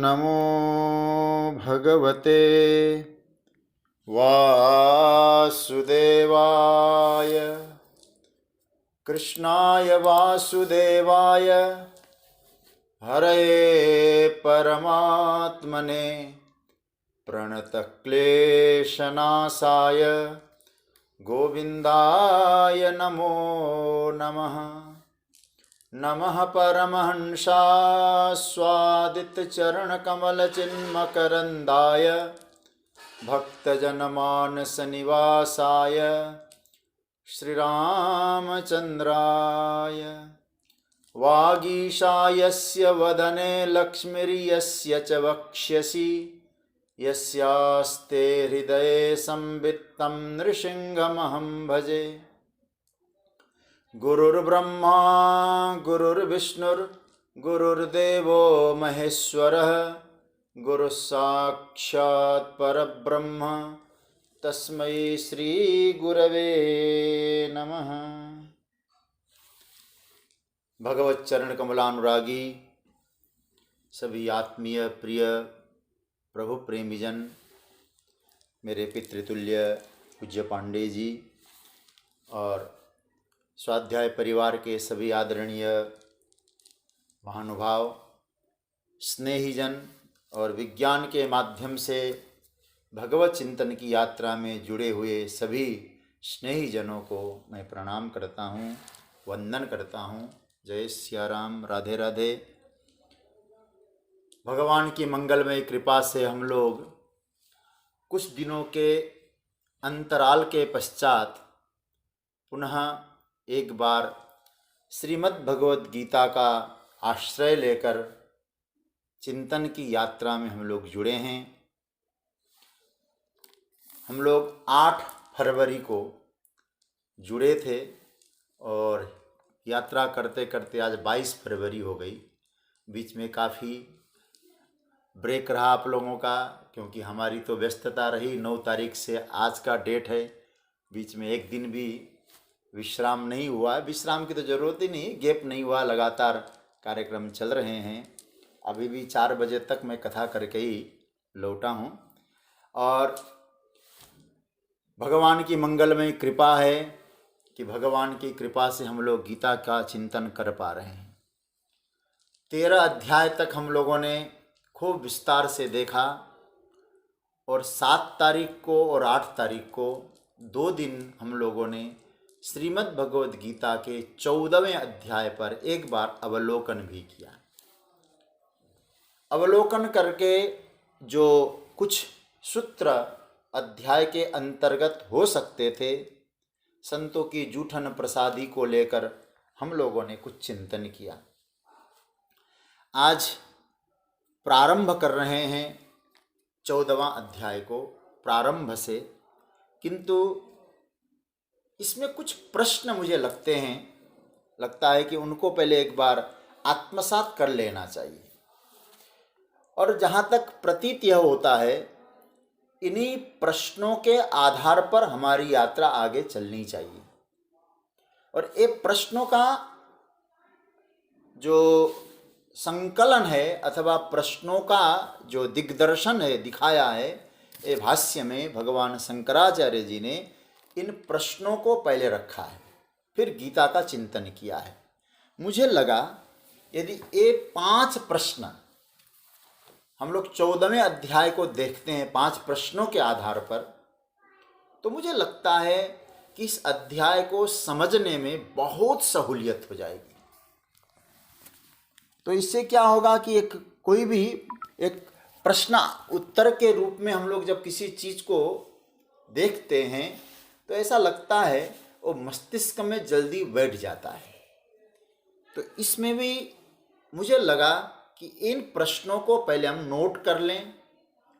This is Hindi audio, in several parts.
नमो भगवते वासुदेवाय। कृष्णाय वासुदेवाय हरये परमात्मने प्रणतक्लेशनाशाय गोविन्दाय नमो नमः। नमः परमहंसास्वादितचरणकमलचिन्मकरन्दाय भक्तजनमानसनिवासाय श्रीरामचन्द्राय। वागीशायस्य वदने लक्ष्मीर्यस्य च वक्ष्यसि यस्यास्ते हृदये संवित्तं नृसिंहमहं भजे। गुरुर्ब्रह्मा गुरुर्विष्णुर्गुरुर्देवो महेश्वरः गुरुस्साक्षात् परब्रह्म तस्मै श्रीगुरवे नमः। भगवत चरण कमलानुरागी सभी आत्मीय प्रिय प्रभु प्रेमीजन, मेरे पितृतुल्य पूज्य पांडे जी और स्वाध्याय परिवार के सभी आदरणीय महानुभाव, स्नेहीजन और विज्ञान के माध्यम से भगवत चिंतन की यात्रा में जुड़े हुए सभी स्नेहीजनों को मैं प्रणाम करता हूँ, वंदन करता हूँ। जय सिया राम, राधे राधे। भगवान की मंगलमय कृपा से हम लोग कुछ दिनों के अंतराल के पश्चात पुनः एक बार श्रीमद् भगवद गीता का आश्रय लेकर चिंतन की यात्रा में हम लोग जुड़े हैं। हम लोग 8 फरवरी को जुड़े थे और यात्रा करते करते आज 22 फरवरी हो गई। बीच में काफ़ी ब्रेक रहा आप लोगों का, क्योंकि हमारी तो व्यस्तता रही। 9 तारीख से आज का डेट है, बीच में एक दिन भी विश्राम नहीं हुआ। विश्राम की तो ज़रूरत ही नहीं, गैप नहीं हुआ, लगातार कार्यक्रम चल रहे हैं। अभी भी 4 बजे तक मैं कथा करके ही लौटा हूँ और भगवान की मंगलमय कृपा है कि भगवान की कृपा से हम लोग गीता का चिंतन कर पा रहे हैं। 13 अध्याय तक हम लोगों ने खूब विस्तार से देखा और 7 तारीख को और 8 तारीख को 2 दिन हम लोगों ने श्रीमद् भगवद गीता के 14वें अध्याय पर एक बार अवलोकन भी किया। अवलोकन करके जो कुछ सूत्र अध्याय के अंतर्गत हो सकते थे, संतों की जूठन प्रसादी को लेकर हम लोगों ने कुछ चिंतन किया। आज प्रारंभ कर रहे हैं 14वां अध्याय को प्रारंभ से, किंतु इसमें कुछ प्रश्न मुझे लगता है कि उनको पहले एक बार आत्मसात कर लेना चाहिए। और जहाँ तक प्रतीत यह होता है, इन्हीं प्रश्नों के आधार पर हमारी यात्रा आगे चलनी चाहिए। और ये प्रश्नों का जो संकलन है अथवा प्रश्नों का जो दिग्दर्शन है, दिखाया है, ये भाष्य में भगवान शंकराचार्य जी ने इन प्रश्नों को पहले रखा है, फिर गीता का चिंतन किया है। मुझे लगा यदि ये 5 प्रश्न हम लोग 14वें अध्याय को देखते हैं 5 प्रश्नों के आधार पर, तो मुझे लगता है कि इस अध्याय को समझने में बहुत सहूलियत हो जाएगी। तो इससे क्या होगा कि कोई भी एक प्रश्न उत्तर के रूप में हम लोग जब किसी चीज़ को देखते हैं तो ऐसा लगता है वो मस्तिष्क में जल्दी बैठ जाता है। तो इसमें भी मुझे लगा कि इन प्रश्नों को पहले हम नोट कर लें,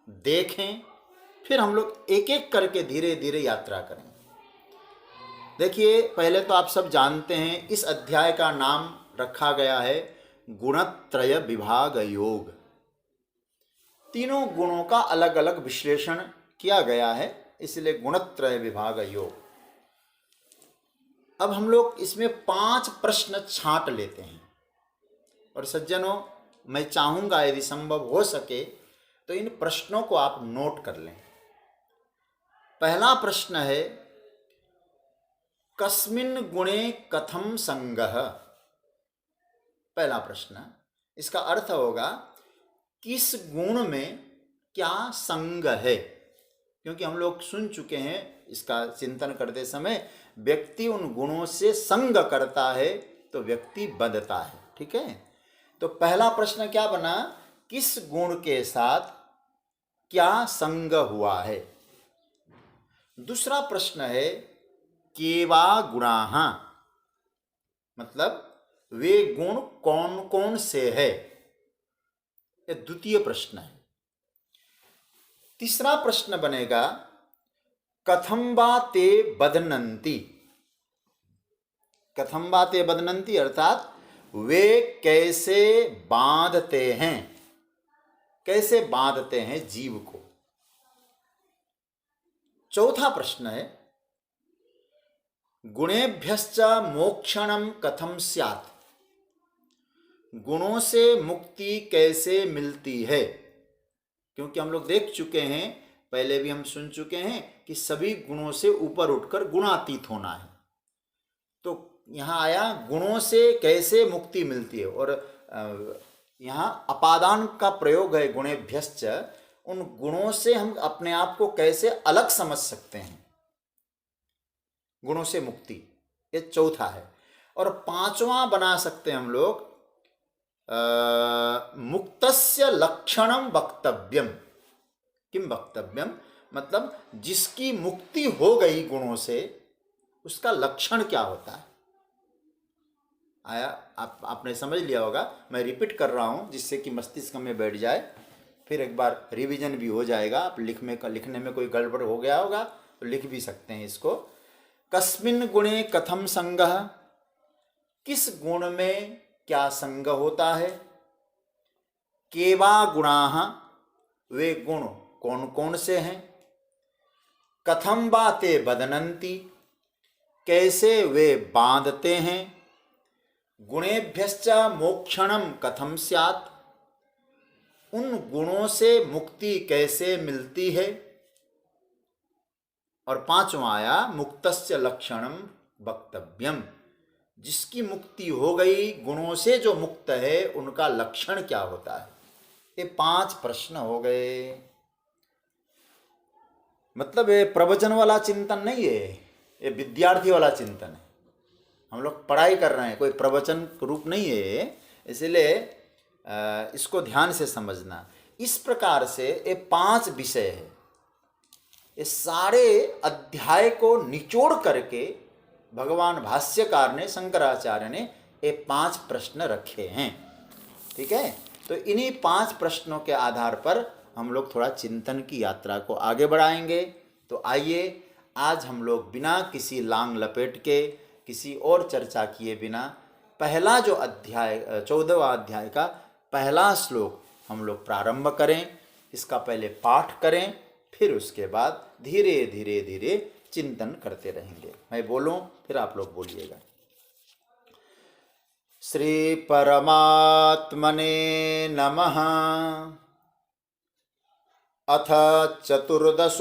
देखें, फिर हम लोग एक एक करके धीरे धीरे यात्रा करें। देखिए, पहले तो आप सब जानते हैं इस अध्याय का नाम रखा गया है गुणत्रय विभाग योग। तीनों गुणों का अलग अलग विश्लेषण किया गया है, इसलिए गुणत्रय विभाग योग। अब हम लोग इसमें 5 प्रश्न छांट लेते हैं। और सज्जनों, मैं चाहूँगा यदि संभव हो सके तो इन प्रश्नों को आप नोट कर लें। पहला प्रश्न है, कस्मिन् गुणे कथम संगः। पहला प्रश्न, इसका अर्थ होगा किस गुण में क्या संग है। क्योंकि हम लोग सुन चुके हैं इसका चिंतन करते समय, व्यक्ति उन गुणों से संग करता है तो व्यक्ति बंधता है। ठीक है, तो पहला प्रश्न क्या बना, किस गुण के साथ क्या संग हुआ है। दूसरा प्रश्न है, केवा गुणाः, मतलब वे गुण कौन कौन से है। ये द्वितीय प्रश्न है। तीसरा प्रश्न बनेगा, कथम वा ते बध्नन्ति। कथम वा ते बध्नन्ति अर्थात वे कैसे बांधते हैं, कैसे बांधते हैं जीव को। चौथा प्रश्न है, गुणेभ्यश्च मोक्षणम कथम स्यात्। गुणों से मुक्ति कैसे मिलती है। क्योंकि हम लोग देख चुके हैं, पहले भी हम सुन चुके हैं कि सभी गुणों से ऊपर उठकर गुणातीत होना है। तो यहाँ आया गुणों से कैसे मुक्ति मिलती है, और यहाँ अपादान का प्रयोग है गुणेभ्यश्च। उन गुणों से हम अपने आप को कैसे अलग समझ सकते हैं, गुणों से मुक्ति, ये चौथा है। और पांचवा बना सकते हैं हम लोग, मुक्तस्य लक्षणम वक्तव्यम। किम वक्तव्यम, मतलब जिसकी मुक्ति हो गई गुणों से उसका लक्षण क्या होता है। आया, आपने समझ लिया होगा। मैं रिपीट कर रहा हूं जिससे कि मस्तिष्क में बैठ जाए, फिर एक बार रिवीजन भी हो जाएगा। आप लिखने में कोई गड़बड़ हो गया होगा तो लिख भी सकते हैं इसको। कस्मिन् गुणे कथम संगः, किस गुण में क्या संग होता है। केवा गुणाः, वे गुण कौन कौन से हैं। कथम वा ते बध्नन्ति, कैसे वे बांधते हैं। गुणेभ्यश्च मोक्षणम कथम स्यात्, उन गुणों से मुक्ति कैसे मिलती है। और पांचवा आया, मुक्तस्य लक्षणम वक्तव्यम, जिसकी मुक्ति हो गई, गुणों से जो मुक्त है उनका लक्षण क्या होता है। ये 5 प्रश्न हो गए। मतलब ये प्रवचन वाला चिंतन नहीं है, ये विद्यार्थी वाला चिंतन है। हम लोग पढ़ाई कर रहे हैं, कोई प्रवचन रूप नहीं है। इसलिए इसको ध्यान से समझना। इस प्रकार से ये 5 विषय है। ये सारे अध्याय को निचोड़ करके भगवान भाष्यकार ने, शंकराचार्य ने ये 5 प्रश्न रखे हैं। ठीक है, तो इन्हीं 5 प्रश्नों के आधार पर हम लोग थोड़ा चिंतन की यात्रा को आगे बढ़ाएंगे। तो आइए, आज हम लोग बिना किसी लांग लपेट के, किसी और चर्चा किए बिना, पहला जो अध्याय 14वां अध्याय का पहला श्लोक हम लोग प्रारंभ करें। इसका पहले पाठ करें, फिर उसके बाद धीरे धीरे धीरे चिंतन करते रहेंगे। मैं बोलूं, फिर आप लोग बोलिएगा। श्री परमात्मने नमः। अथ चतुर्दशोऽध्यायः।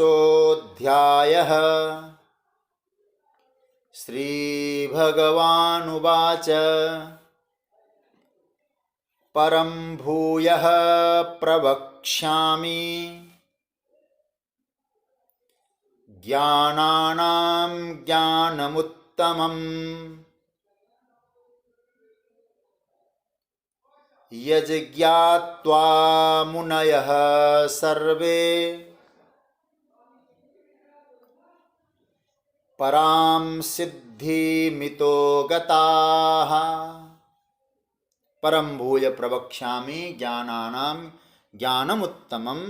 श्रीभगवानुवाच, परं भूयः प्रवक्ष्यामि ज्ञानानां ज्ञानमुत्तमम् यज्ज्ञात्वा मुनयः सर्वे परां सिद्धिमितो गताः। परं भूय प्रवक्ष्यामि ज्ञानानां ज्ञानमुत्तमं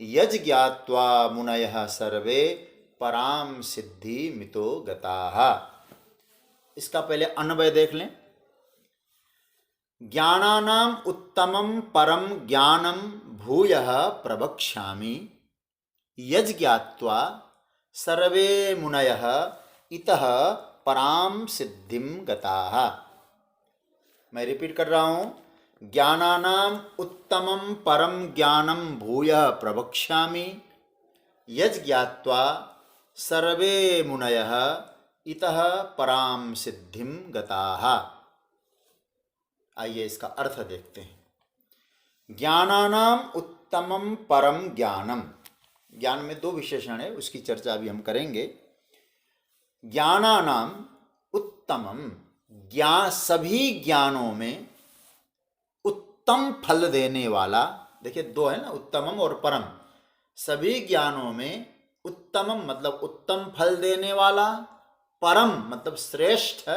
यज्ज्ञात्वा मुनयः सर्वे परां सिद्धिमितो गताः। इसका पहले अन्वय देख लें। ज्ञानानाम उत्तमं परम ज्ञानम भूयः प्रवक्ष्यामि यज्ज्ञात्वा सर्वे मुनयः इतः परां सिद्धिं गताः। मैं रिपीट कर रहा हूँ। ज्ञानानाम उत्तमं परम ज्ञानम भूयः प्रवक्ष्यामि यज्ञात्वा सर्वे मुनयः इतः पराम सिद्धिम गताः। आइए इसका अर्थ देखते हैं। ज्ञानानाम उत्तमम परम ज्ञानम, ज्ञान में दो विशेषण है, उसकी चर्चा अभी हम करेंगे। ज्ञानानाम उत्तमम, ज्ञान सभी ज्ञानों में उत्तम फल देने वाला, देखिए दो है ना, उत्तमम और परम। सभी ज्ञानों में उत्तमम मतलब उत्तम फल देने वाला, परम मतलब श्रेष्ठ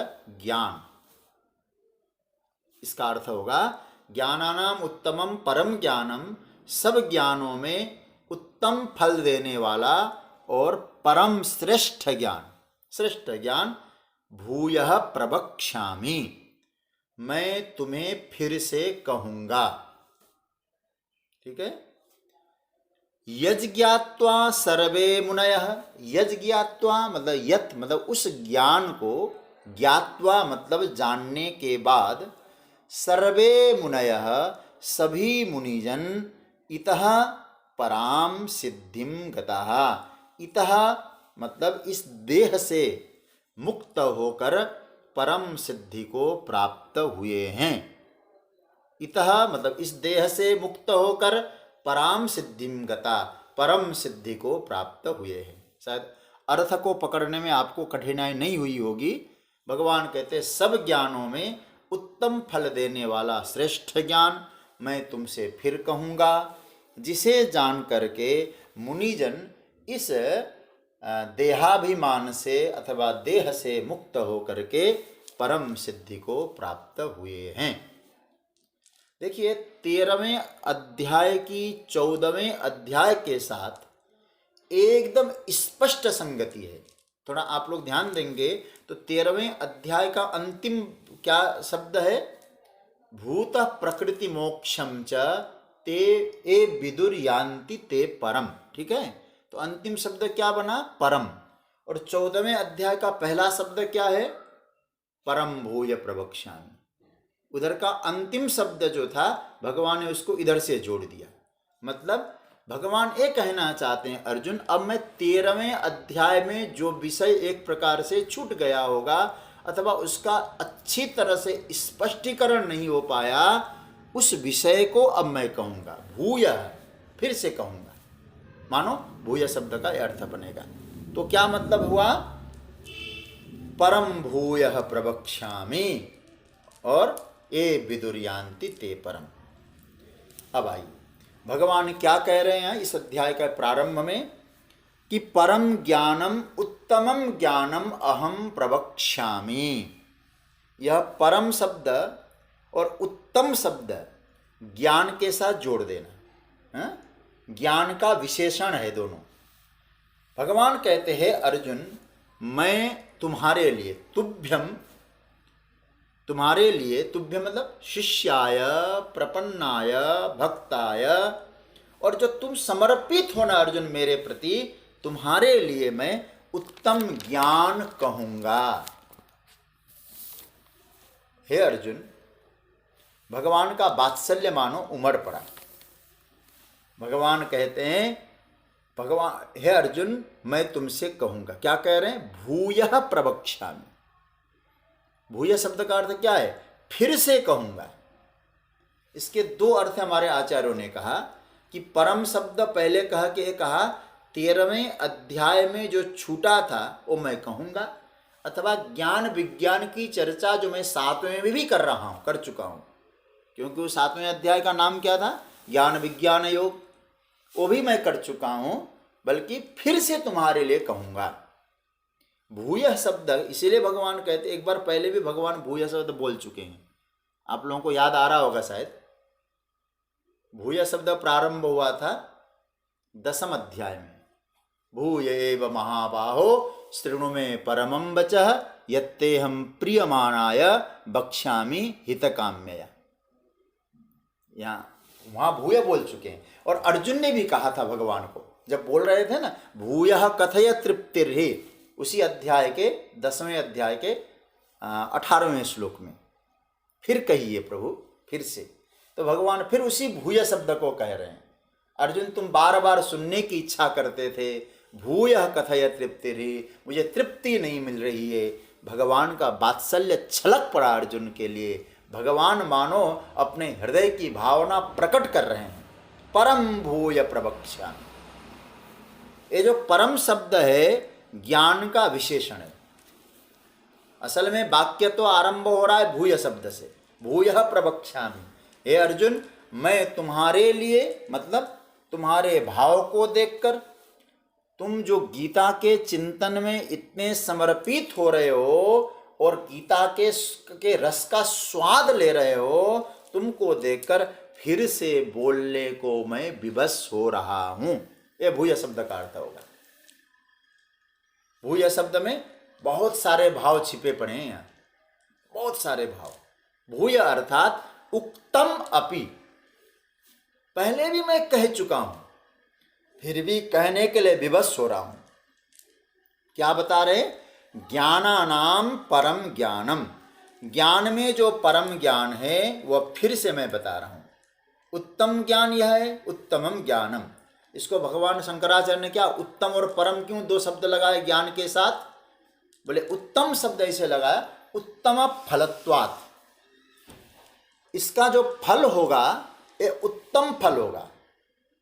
ज्ञान। इसका अर्थ होगा ज्ञानानाम उत्तमम परम ज्ञानम, सब ज्ञानों में उत्तम फल देने वाला और परम श्रेष्ठ ज्ञान, श्रेष्ठ ज्ञान भूयः प्रवक्ष्यामि, मैं तुम्हें फिर से कहूंगा। ठीक है। यज्ञात्वा सर्वे मुनयः, यज्ञात्वा मतलब यत मतलब उस ज्ञान को, ज्ञात्वा मतलब जानने के बाद, सर्वे मुनयः सभी मुनिजन, इतः पराम सिद्धिम गतः, इतः मतलब इस देह से मुक्त होकर परम सिद्धि को प्राप्त हुए हैं। इतः मतलब इस देह से मुक्त होकर पराम सिद्धिम गता, परम सिद्धि को प्राप्त हुए हैं। शायद अर्थ को पकड़ने में आपको कठिनाई नहीं हुई होगी। भगवान कहते हैं सब ज्ञानों में उत्तम फल देने वाला श्रेष्ठ ज्ञान मैं तुमसे फिर कहूँगा, जिसे जान करके मुनिजन इस देहाभिमान से अथवा देह से मुक्त होकर के परम सिद्धि को प्राप्त हुए हैं। देखिए 13वें अध्याय की 14वें अध्याय के साथ एकदम स्पष्ट संगति है। थोड़ा आप लोग ध्यान देंगे तो 13वें अध्याय का अंतिम क्या शब्द है? भूत प्रकृति मोक्षम च ते ए विदुर यान्ति ते परम। ठीक है, तो अंतिम शब्द क्या बना? परम। और 14वें अध्याय का पहला शब्द क्या है? परम भूय प्रवक्ष्यामि। उधर का अंतिम शब्द जो था भगवान ने उसको इधर से जोड़ दिया। मतलब भगवान ये कहना चाहते हैं अर्जुन, अब मैं 13वें अध्याय में जो विषय एक प्रकार से छूट गया होगा अथवा उसका अच्छी तरह से स्पष्टीकरण नहीं हो पाया, उस विषय को अब मैं कहूँगा, भूय फिर से कहूँगा। मानो भूय शब्द का अर्थ बनेगा। तो क्या मतलब हुआ? परम भूयः प्रवक्ष्यामि और ये विदुर्यान्ति ते परम। अब आइए भगवान क्या कह रहे हैं इस अध्याय के प्रारंभ में कि परम ज्ञानम उत्तमम ज्ञानम अहम प्रवक्ष्यामि। यह परम शब्द और उत्तम शब्द ज्ञान के साथ जोड़ देना, है? ज्ञान का विशेषण है दोनों। भगवान कहते हैं अर्जुन, मैं तुम्हारे लिए, तुभ्यम तुम्हारे लिए, तुभ्य मतलब शिष्याय, प्रपन्नाय, भक्ताय, और जो तुम समर्पित होना अर्जुन मेरे प्रति, तुम्हारे लिए मैं उत्तम ज्ञान कहूंगा। हे अर्जुन, भगवान का वात्सल्य मानो उमड़ पड़ा। भगवान कहते हैं, भगवान हे अर्जुन मैं तुमसे कहूंगा। क्या कह रहे हैं? भूयः प्रवक्ष्यामि। भूय शब्द का अर्थ क्या है? फिर से कहूंगा। इसके दो अर्थ हमारे आचार्यों ने कहा कि परम शब्द पहले कहा 13वें अध्याय में जो छूटा था वो मैं कहूंगा, अथवा ज्ञान विज्ञान की चर्चा जो मैं 7वें में भी कर चुका हूं, क्योंकि वो 7वें अध्याय का नाम क्या था? ज्ञान विज्ञान योग। वो भी मैं कर चुका हूं, बल्कि फिर से तुम्हारे लिए कहूंगा। भूय शब्द इसीलिए भगवान कहते, एक बार पहले भी भगवान भूय शब्द बोल चुके हैं, आप लोगों को याद आ रहा होगा शायद। भूय शब्द प्रारंभ हुआ था 10वें अध्याय में। भूय एव महाबाहो शृणु मे परमं वचः यत्तेहं प्रियमाणाय वक्ष्यामि हितकाम्यया। यहाँ वहां भूय बोल चुके हैं। और अर्जुन ने भी कहा था भगवान को, जब बोल रहे थे ना, भूयः कथय तृप्तिर्हि, उसी अध्याय के 10वें अध्याय के 18वें श्लोक में, फिर कहिए प्रभु फिर से। तो भगवान फिर उसी भूय शब्द को कह रहे हैं। अर्जुन, तुम बार बार सुनने की इच्छा करते थे, भूयः कथय तृप्तिर्हि, मुझे तृप्ति नहीं मिल रही है। भगवान का वात्सल्य छलक पड़ा अर्जुन के लिए। भगवान मानो अपने हृदय की भावना प्रकट कर रहे हैं। परम भूय प्रवक्ष्यामि। ये जो परम शब्द है ज्ञान का विशेषण है। असल में वाक्य तो आरंभ हो रहा है भूय शब्द से, भूयः प्रवक्ष्यामि। हे अर्जुन, मैं तुम्हारे लिए, मतलब तुम्हारे भाव को देखकर, तुम जो गीता के चिंतन में इतने समर्पित हो रहे हो और गीता के रस का स्वाद ले रहे हो, तुमको देखकर फिर से बोलने को मैं विवश हो रहा हूं। यह भूय शब्द का अर्थ होगा। भूय शब्द में बहुत सारे भाव छिपे पड़े हैं यहाँ, बहुत सारे भाव। भूय अर्थात उक्तम अपि, पहले भी मैं कह चुका हूं, फिर भी कहने के लिए विवश हो रहा हूं। क्या बता रहे? ज्ञानानाम परम ज्ञानम, ज्ञान में जो परम ज्ञान है वह फिर से मैं बता रहा हूं। उत्तम ज्ञान यह है, उत्तमम ज्ञानम। इसको भगवान शंकराचार्य ने क्या उत्तम और परम क्यों दो शब्द लगाए ज्ञान के साथ? बोले उत्तम शब्द ऐसे लगाया, उत्तम फलत्वात्, इसका जो फल होगा ये उत्तम फल होगा।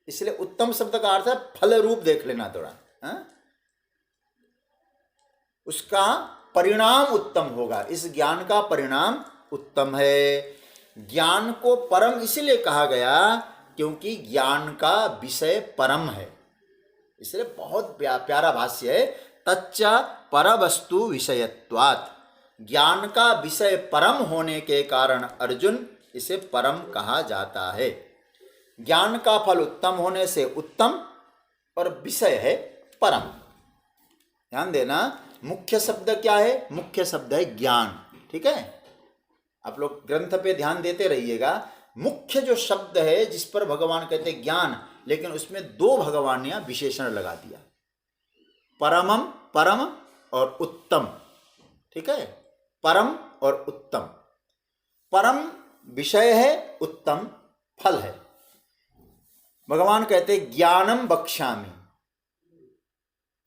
इसलिए उत्तम शब्द का अर्थ है फल रूप, देख लेना थोड़ा, हा? उसका परिणाम उत्तम होगा। इस ज्ञान का परिणाम उत्तम है। ज्ञान को परम इसलिए कहा गया क्योंकि ज्ञान का विषय परम है। इसलिए बहुत प्यारा भाष्य है, तच्च परवस्तु विषयत्वात्। ज्ञान का विषय परम होने के कारण अर्जुन इसे परम कहा जाता है। ज्ञान का फल उत्तम होने से उत्तम, और विषय है परम। ध्यान देना, मुख्य शब्द क्या है? मुख्य शब्द है ज्ञान। ठीक है, आप लोग ग्रंथ पे ध्यान देते रहिएगा। मुख्य जो शब्द है जिस पर भगवान कहते हैं ज्ञान, लेकिन उसमें दो भगवान ने विशेषण लगा दिया, परमम, परम और उत्तम। ठीक है, परम और उत्तम। परम विषय है, उत्तम फल है। भगवान कहते ज्ञानम बक्ष्यामि।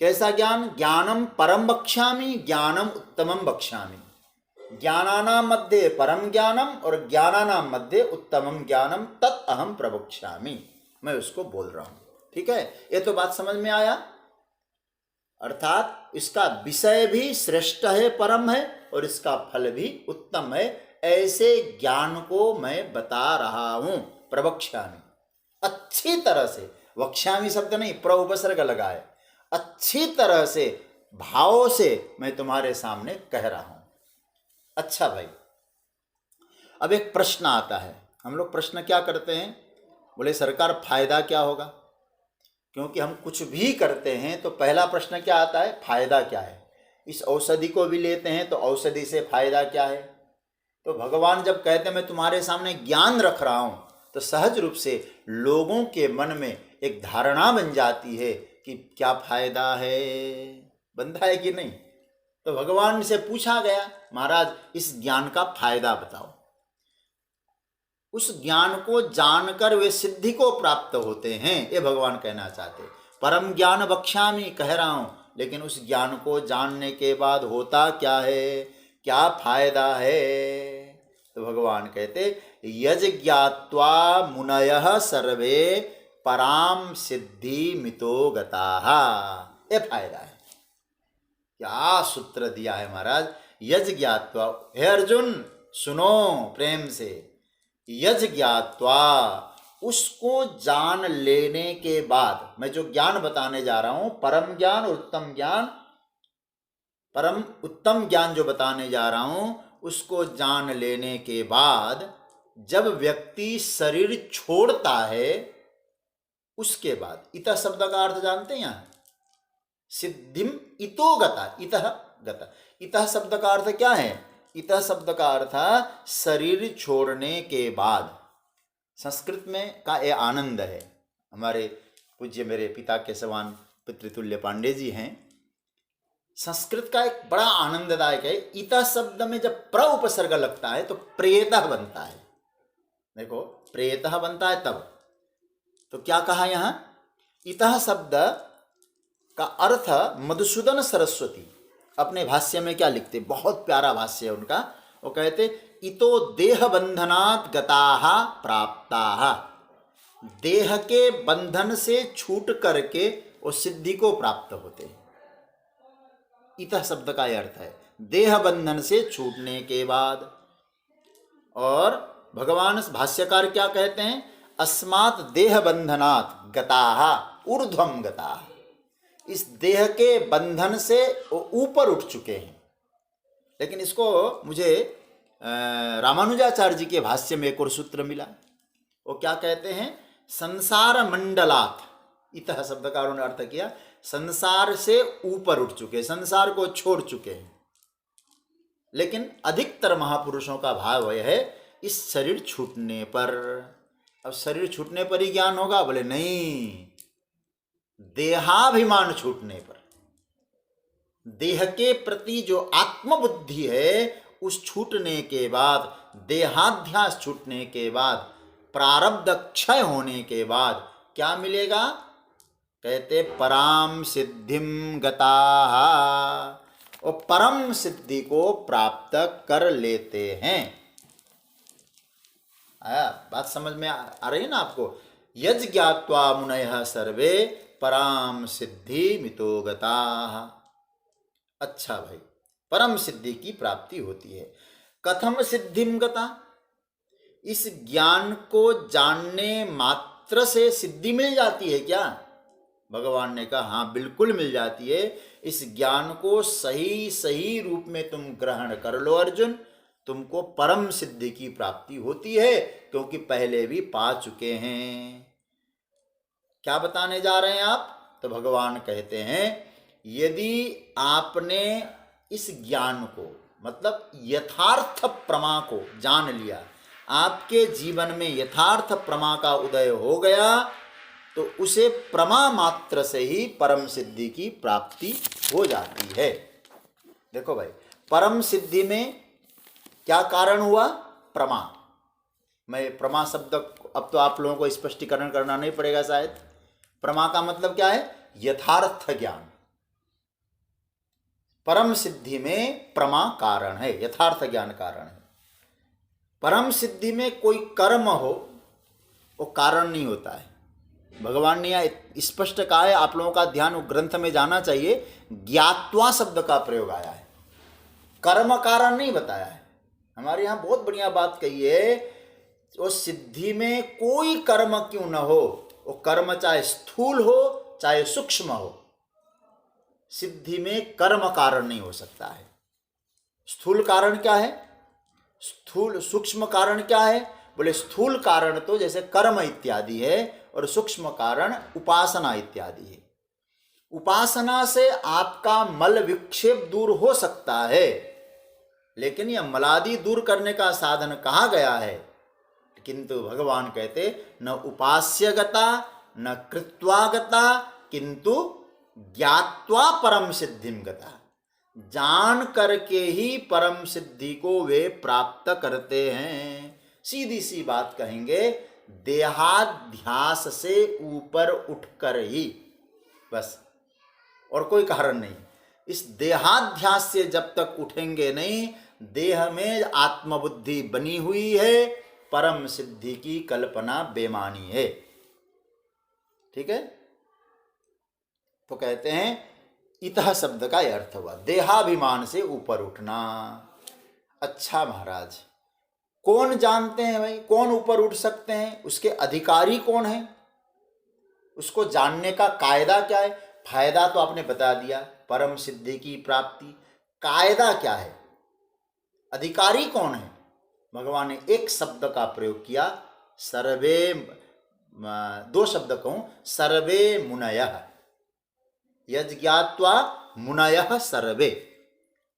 कैसा ज्ञान? ज्ञानम परम बक्ष्यामि, ज्ञानम उत्तमम बक्ष्यामि। ज्ञानानां मध्ये परम ज्ञानम और ज्ञानानां मध्ये उत्तमम ज्ञानम तत् अहम प्रवक्ष्यामि, मैं उसको बोल रहा हूं। ठीक है, ये तो बात समझ में आया। अर्थात इसका विषय भी श्रेष्ठ है, परम है, और इसका फल भी उत्तम है। ऐसे ज्ञान को मैं बता रहा हूं, प्रवक्ष्यामि। अच्छी तरह से, वक्ष्यामि शब्द नहीं, प्र उपसर्ग लगाए, अच्छी तरह से, भाव से मैं तुम्हारे सामने कह रहा हूं। अच्छा भाई, अब एक प्रश्न आता है। हम लोग प्रश्न क्या करते हैं? बोले सरकार फायदा क्या होगा? क्योंकि हम कुछ भी करते हैं तो पहला प्रश्न क्या आता है? फायदा क्या है? इस औषधि को भी लेते हैं तो औषधि से फायदा क्या है? तो भगवान जब कहते हैं मैं तुम्हारे सामने ज्ञान रख रहा हूं, तो सहज रूप से लोगों के मन में एक धारणा बन जाती है कि क्या फायदा है, बनता है कि नहीं। तो भगवान से पूछा गया, महाराज इस ज्ञान का फायदा बताओ। उस ज्ञान को जानकर वे सिद्धि को प्राप्त होते हैं, ये भगवान कहना चाहते। परम ज्ञान बक्ष्यामि कह रहा हूं, लेकिन उस ज्ञान को जानने के बाद होता क्या है, क्या फायदा है? तो भगवान कहते यज ज्ञात्वा मुनयः सर्वे पराम सिद्धि मितो गताः। ये फायदा है। क्या सूत्र दिया है महाराज, यज ज्ञात्वा। हे अर्जुन सुनो प्रेम से, यज ज्ञात्वा, उसको जान लेने के बाद, मैं जो ज्ञान बताने जा रहा हूं, परम ज्ञान और उत्तम ज्ञान, परम उत्तम ज्ञान जो बताने जा रहा हूं, उसको जान लेने के बाद जब व्यक्ति शरीर छोड़ता है, उसके बाद, इतः शब्द का अर्थ जानते हैं यहां? सिद्धिम इतो गता, इतः गता। इतः शब्द का अर्थ क्या है? इतः शब्द का अर्थ शरीर छोड़ने के बाद। संस्कृत में का ये आनंद है। हमारे पूज्य मेरे पिता केशवान पितृतुल्य पांडे जी हैं। संस्कृत का एक बड़ा आनंददायक है, इतः शब्द में जब प्र उपसर्ग लगता है तो प्रेतः बनता है। देखो प्रेतः बनता है तब, तो क्या कहा यहाँ, इतः शब्द का अर्थ मधुसूदन सरस्वती अपने भाष्य में क्या लिखते, बहुत प्यारा भाष्य है उनका। वो कहते इतो देह बंधनात् गताः प्राप्ताः, देह के बंधन से छूट करके वो सिद्धि को प्राप्त होते हैं। इतः शब्द का यह अर्थ है देह बंधन से छूटने के बाद। और भगवान भाष्यकार क्या कहते हैं, अस्मात् देह बंधनात् गताः ऊर्ध्वं गताः, इस देह के बंधन से वो ऊपर उठ चुके हैं। लेकिन इसको मुझे रामानुजाचार्य जी के भाष्य में एक और सूत्र मिला, वो क्या कहते हैं, संसार मंडलात्, इतः शब्द का उन्होंने अर्थ किया संसार से ऊपर उठ चुके, संसार को छोड़ चुके हैं। लेकिन अधिकतर महापुरुषों का भाव यह है इस शरीर छूटने पर। अब शरीर छूटने पर ही ज्ञान होगा, बोले नहीं, देहाभिमान छूटने पर, देह के प्रति जो आत्मबुद्धि है उस छूटने के बाद, देहाध्यास छूटने के बाद, प्रारब्ध क्षय होने के बाद क्या मिलेगा, कहते परम सिद्धिम गताः, और परम सिद्धि को प्राप्त कर लेते हैं। आया बात समझ में आ रही है ना आपको, यज ज्ञात्वा मुनयः सर्वे परम सिद्धि मितो गताः। अच्छा भाई, परम सिद्धि की प्राप्ति होती है। कथम सिद्धिम गता, इस ज्ञान को जानने मात्र से सिद्धि मिल जाती है क्या? भगवान ने कहा हाँ बिल्कुल मिल जाती है। इस ज्ञान को सही सही रूप में तुम ग्रहण कर लो अर्जुन, तुमको परम सिद्धि की प्राप्ति होती है, क्योंकि पहले भी पा चुके हैं। क्या बताने जा रहे हैं आप? तो भगवान कहते हैं यदि आपने इस ज्ञान को, मतलब यथार्थ प्रमा को जान लिया, आपके जीवन में यथार्थ प्रमा का उदय हो गया, तो उसे प्रमा मात्र से ही परम सिद्धि की प्राप्ति हो जाती है। देखो भाई, परम सिद्धि में क्या कारण हुआ? प्रमा। मैं प्रमा शब्द अब तो आप लोगों को स्पष्टीकरण करना नहीं पड़ेगा शायद। प्रमा का मतलब क्या है? यथार्थ ज्ञान। परम सिद्धि में प्रमा कारण है, यथार्थ ज्ञान कारण है। परम सिद्धि में कोई कर्म हो वो कारण नहीं होता है। भगवान ने यहाँ स्पष्ट कहा है, आप लोगों का ध्यान ग्रंथ में जाना चाहिए, ज्ञात्वा शब्द का प्रयोग आया है, कर्म कारण नहीं बताया है। हमारे यहाँ बहुत बढ़िया बात कही है, वो सिद्धि में कोई कर्म क्यों न हो, वो कर्म चाहे स्थूल हो चाहे सूक्ष्म हो, सिद्धि में कर्म कारण नहीं हो सकता है। स्थूल कारण क्या है? स्थूल सूक्ष्म कारण क्या है? बोले स्थूल कारण तो जैसे कर्म इत्यादि है, और सूक्ष्म कारण उपासना इत्यादि है। उपासना से आपका मल विक्षेप दूर हो सकता है, लेकिन यह मलादि दूर करने का साधन कहा गया है। किंतु भगवान कहते न उपास्यगता न कृत्वागता किंतु ज्ञात्वा परम सिद्धिम गता, जान करके ही परम सिद्धि को वे प्राप्त करते हैं। सीधी सी बात कहेंगे, देहाध्यास से ऊपर उठकर ही, बस, और कोई कारण नहीं। इस देहाध्यास से जब तक उठेंगे नहीं, देह में आत्मबुद्धि बनी हुई है, परम सिद्धि की कल्पना बेमानी है। ठीक है, तो कहते हैं इतः शब्द का अर्थ हुआ देहाभिमान से ऊपर उठना। अच्छा महाराज, कौन जानते हैं भाई, कौन ऊपर उठ सकते हैं? उसके अधिकारी कौन है? उसको जानने का कायदा क्या है? फायदा तो आपने बता दिया, परम सिद्धि की प्राप्ति। कायदा क्या है? अधिकारी कौन है? भगवान ने एक शब्द का प्रयोग किया, सर्वे, दो शब्द कहूं, सर्वे मुनयः, यज्ञात्वा मुनयः सर्वे,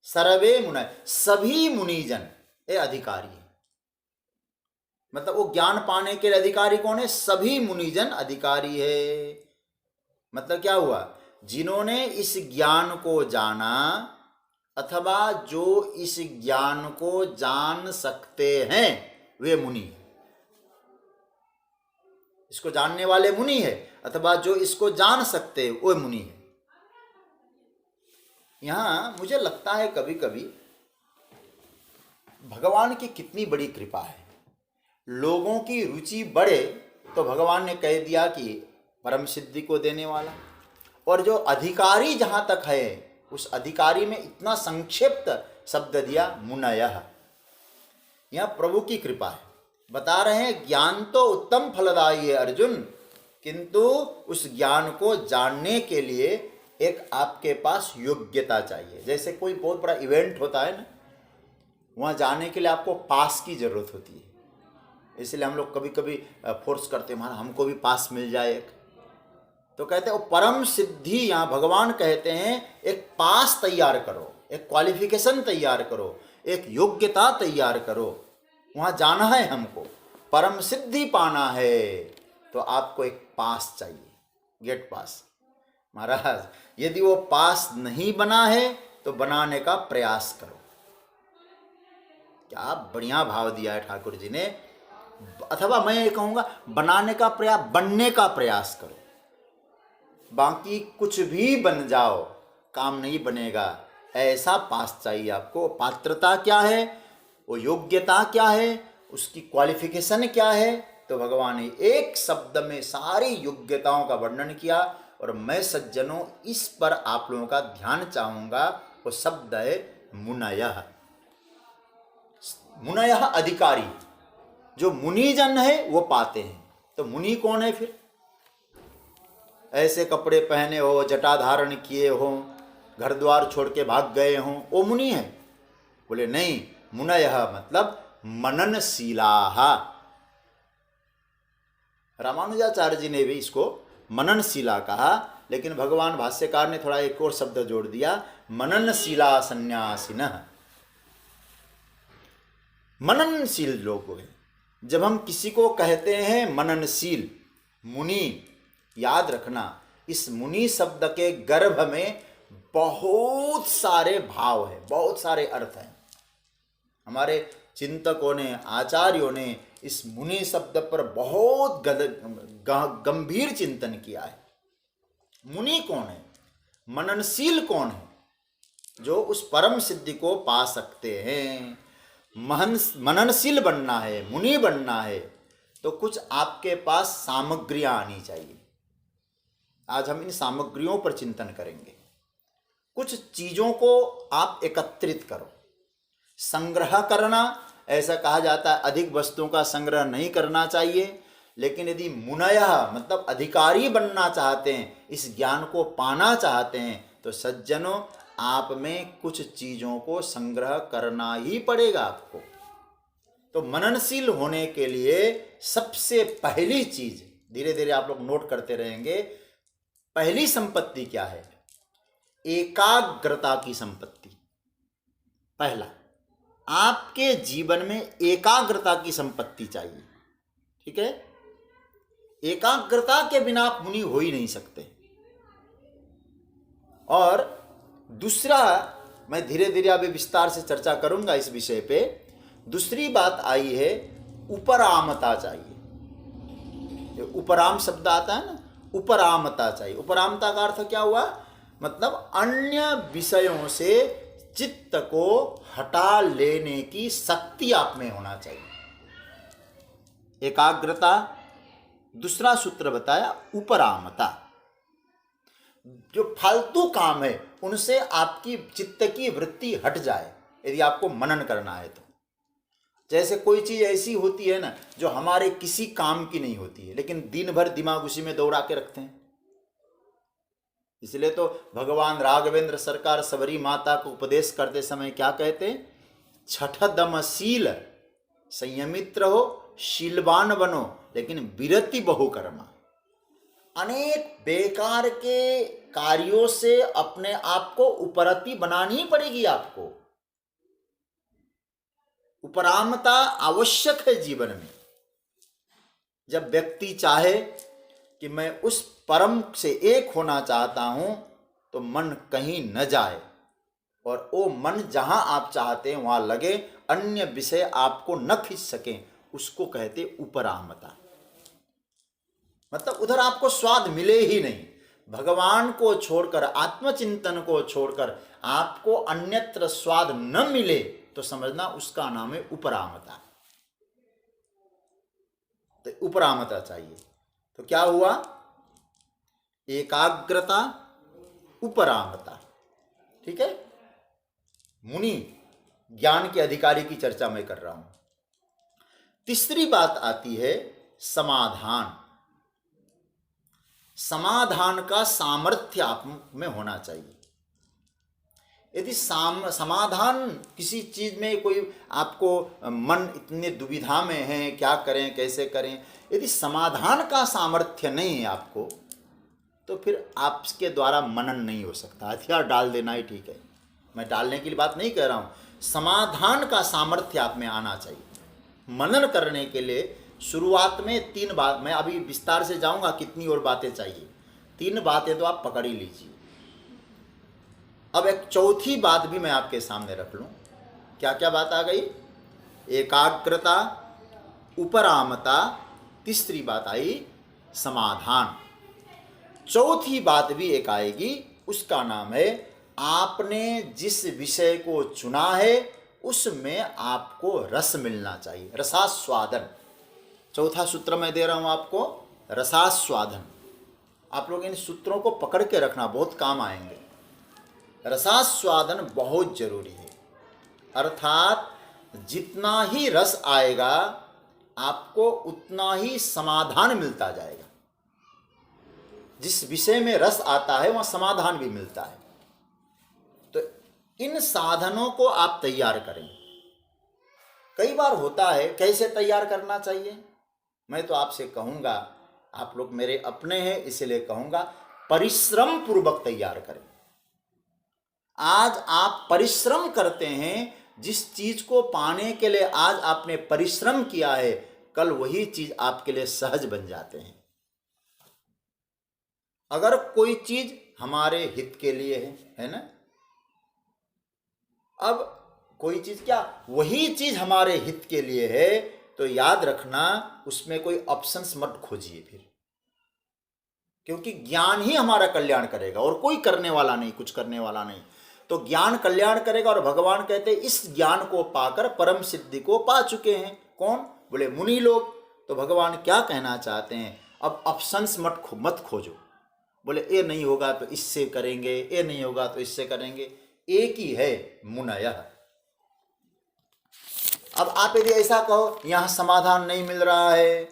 सर्वे मुनय, सभी मुनिजन ये अधिकारी है। मतलब वो ज्ञान पाने के अधिकारी कौन है? सभी मुनिजन अधिकारी है। मतलब क्या हुआ? जिन्होंने इस ज्ञान को जाना, अथवा जो इस ज्ञान को जान सकते हैं, वे मुनि। इसको जानने वाले मुनि है, अथवा जो इसको जान सकते हैं वो मुनि है। यहाँ मुझे लगता है कभी कभी भगवान की कितनी बड़ी कृपा है। लोगों की रुचि बढ़े तो भगवान ने कह दिया कि परम सिद्धि को देने वाला, और जो अधिकारी जहाँ तक है उस अधिकारी में इतना संक्षिप्त शब्द दिया मुनयः। यह प्रभु की कृपा है। बता रहे हैं ज्ञान तो उत्तम फलदायी है अर्जुन, किंतु उस ज्ञान को जानने के लिए एक आपके पास योग्यता चाहिए। जैसे कोई बहुत बड़ा इवेंट होता है ना, वहाँ जाने के लिए आपको पास की जरूरत होती है। इसलिए हम लोग कभी कभी फोर्स करते हैं, हमको भी पास मिल जाए एक। तो कहते हैं वो परम सिद्धि, यहाँ भगवान कहते हैं एक पास तैयार करो, एक क्वालिफिकेशन तैयार करो, एक योग्यता तैयार करो। वहाँ जाना है हमको, परम सिद्धि पाना है, तो आपको एक पास चाहिए, गेट पास। महाराज यदि वो पास नहीं बना है तो बनाने का प्रयास करो। क्या बढ़िया भाव दिया है ठाकुर जी ने। अथवा मैं ये कहूँगा बनाने का प्रयास, बनने का प्रयास करो। बाकी कुछ भी बन जाओ काम नहीं बनेगा, ऐसा पास चाहिए आपको। पात्रता क्या है, वो योग्यता क्या है, उसकी क्वालिफिकेशन क्या है। तो भगवान ने एक शब्द में सारी योग्यताओं का वर्णन किया। और मैं सज्जनों इस पर आप लोगों का ध्यान चाहूँगा, वो शब्द है मुनयः। मुनयः अधिकारी, जो मुनिजन है वो पाते हैं। तो मुनि कौन है फिर? ऐसे कपड़े पहने हो, जटा धारण किए हो, घर द्वार छोड़ के भाग गए हों, वो मुनि है? बोले नहीं, मुनयः मतलब मननशीलाः। रामानुजाचार्य जी ने भी इसको मननशीला कहा, लेकिन भगवान भाष्यकार ने थोड़ा एक और शब्द जोड़ दिया, मननशीला सन्यासिनः। मननशील लोग हैं। जब हम किसी को कहते हैं मननशील, मुनि, याद रखना इस मुनि शब्द के गर्भ में बहुत सारे भाव हैं, बहुत सारे अर्थ हैं। हमारे चिंतकों ने, आचार्यों ने इस मुनि शब्द पर बहुत गंभीर चिंतन किया है। मुनि कौन है, मननशील कौन है? जो उस परम सिद्धि को पा सकते हैं। मननशील बनना है, मुनि बनना है, तो कुछ आपके पास सामग्रियां आनी चाहिए। आज हम इन सामग्रियों पर चिंतन करेंगे। कुछ चीजों को आप एकत्रित करो। संग्रह करना, ऐसा कहा जाता है अधिक वस्तुओं का संग्रह नहीं करना चाहिए, लेकिन यदि मुनयः मतलब अधिकारी बनना चाहते हैं, इस ज्ञान को पाना चाहते हैं, तो सज्जनों आप में कुछ चीजों को संग्रह करना ही पड़ेगा आपको। तो मननशील होने के लिए सबसे पहली चीज, धीरे धीरे आप लोग नोट करते रहेंगे, पहली संपत्ति क्या है? एकाग्रता की संपत्ति। पहला, आपके जीवन में एकाग्रता की संपत्ति चाहिए। ठीक है? एकाग्रता के बिना आप मुनि हो ही नहीं सकते। और दूसरा, मैं धीरे धीरे अभी विस्तार से चर्चा करूंगा इस विषय पे। दूसरी बात आई है, उपरामता चाहिए। उपराम शब्द आता है ना, उपरामता चाहिए। उपरामता का अर्थ क्या हुआ? मतलब अन्य विषयों से चित्त को हटा लेने की शक्ति आप में होना चाहिए। एकाग्रता। दूसरा सूत्र बताया उपरामता। जो फालतू काम है उनसे आपकी चित्त की वृत्ति हट जाए, यदि आपको मनन करना है तो। जैसे कोई चीज ऐसी होती है ना जो हमारे किसी काम की नहीं होती है, लेकिन दिन भर दिमाग उसी में दौड़ा के रखते हैं। इसलिए तो भगवान राघवेंद्र सरकार सबरी माता को उपदेश करते समय क्या कहते हैं? छठ दमशील, संयमित रहो, शीलवान बनो, लेकिन विरति बहु कर्मा। अनेक बेकार के कार्यों से अपने आप को उपरति बनानी पड़ेगी आपको। उपरामता आवश्यक है जीवन में। जब व्यक्ति चाहे कि मैं उस परम से एक होना चाहता हूं, तो मन कहीं न जाए और वो मन जहां आप चाहते हैं वहां लगे, अन्य विषय आपको न खींच सकें, उसको कहते उपरामता। मतलब उधर आपको स्वाद मिले ही नहीं। भगवान को छोड़कर, आत्मचिंतन को छोड़कर आपको अन्यत्र स्वाद न मिले तो समझना उसका नाम है उपरामता। तो उपरामता चाहिए। तो क्या हुआ? एकाग्रता, उपरामता। ठीक है, मुनि ज्ञान के अधिकारी की चर्चा मैं कर रहा हूं। तीसरी बात आती है समाधान। समाधान का सामर्थ्य आप में होना चाहिए। यदि समाधान किसी चीज में कोई आपको मन इतने दुविधा में है, क्या करें कैसे करें, यदि समाधान का सामर्थ्य नहीं है आपको, तो फिर आपके द्वारा मनन नहीं हो सकता। हथियार डाल देना ही ठीक है, मैं डालने की बात नहीं कह रहा हूं। समाधान का सामर्थ्य आप में आना चाहिए। मनन करने के लिए शुरुआत में 3 बात, मैं अभी विस्तार से जाऊंगा कितनी और बातें चाहिए, 3 बातें तो आप पकड़ ही लीजिए। अब एक चौथी बात भी मैं आपके सामने रख लूं। क्या क्या बात आ गई? एकाग्रता, उपरामता, तीसरी बात आई समाधान। चौथी बात भी एक आएगी, उसका नाम है आपने जिस विषय को चुना है उसमें आपको रस मिलना चाहिए, रसास्वादन। चौथा सूत्र मैं दे रहा हूं आपको, रसास्वादन। आप लोग इन सूत्रों को पकड़ के रखना, बहुत काम आएंगे। रसास्वादन बहुत जरूरी है। अर्थात जितना ही रस आएगा आपको उतना ही समाधान मिलता जाएगा। जिस विषय में रस आता है वहां समाधान भी मिलता है। तो इन साधनों को आप तैयार करें। कई बार होता है, कैसे तैयार करना चाहिए? मैं तो आपसे कहूंगा, आप लोग मेरे अपने हैं इसलिए कहूंगा, परिश्रम पूर्वक तैयार करें। आज आप परिश्रम करते हैं, जिस चीज को पाने के लिए आज आपने परिश्रम किया है, कल वही चीज आपके लिए सहज बन जाते हैं। अगर कोई चीज हमारे हित के लिए है ना, अब कोई चीज क्या, वही चीज हमारे हित के लिए है, तो याद रखना उसमें कोई ऑप्शंस मत खोजिए फिर, क्योंकि ज्ञान ही हमारा कल्याण करेगा और कोई करने वाला नहीं, कुछ करने वाला नहीं। तो ज्ञान कल्याण करेगा। और भगवान कहते हैं इस ज्ञान को पाकर परम सिद्धि को पा चुके हैं। कौन? बोले मुनि लोग। तो भगवान क्या कहना चाहते हैं? अब ऑप्शंस मत खोजो। बोले ये नहीं होगा तो इससे करेंगे, ये नहीं होगा तो इससे करेंगे। एक ही है, मुनयः। अब आप यदि ऐसा कहो यहां समाधान नहीं मिल रहा है,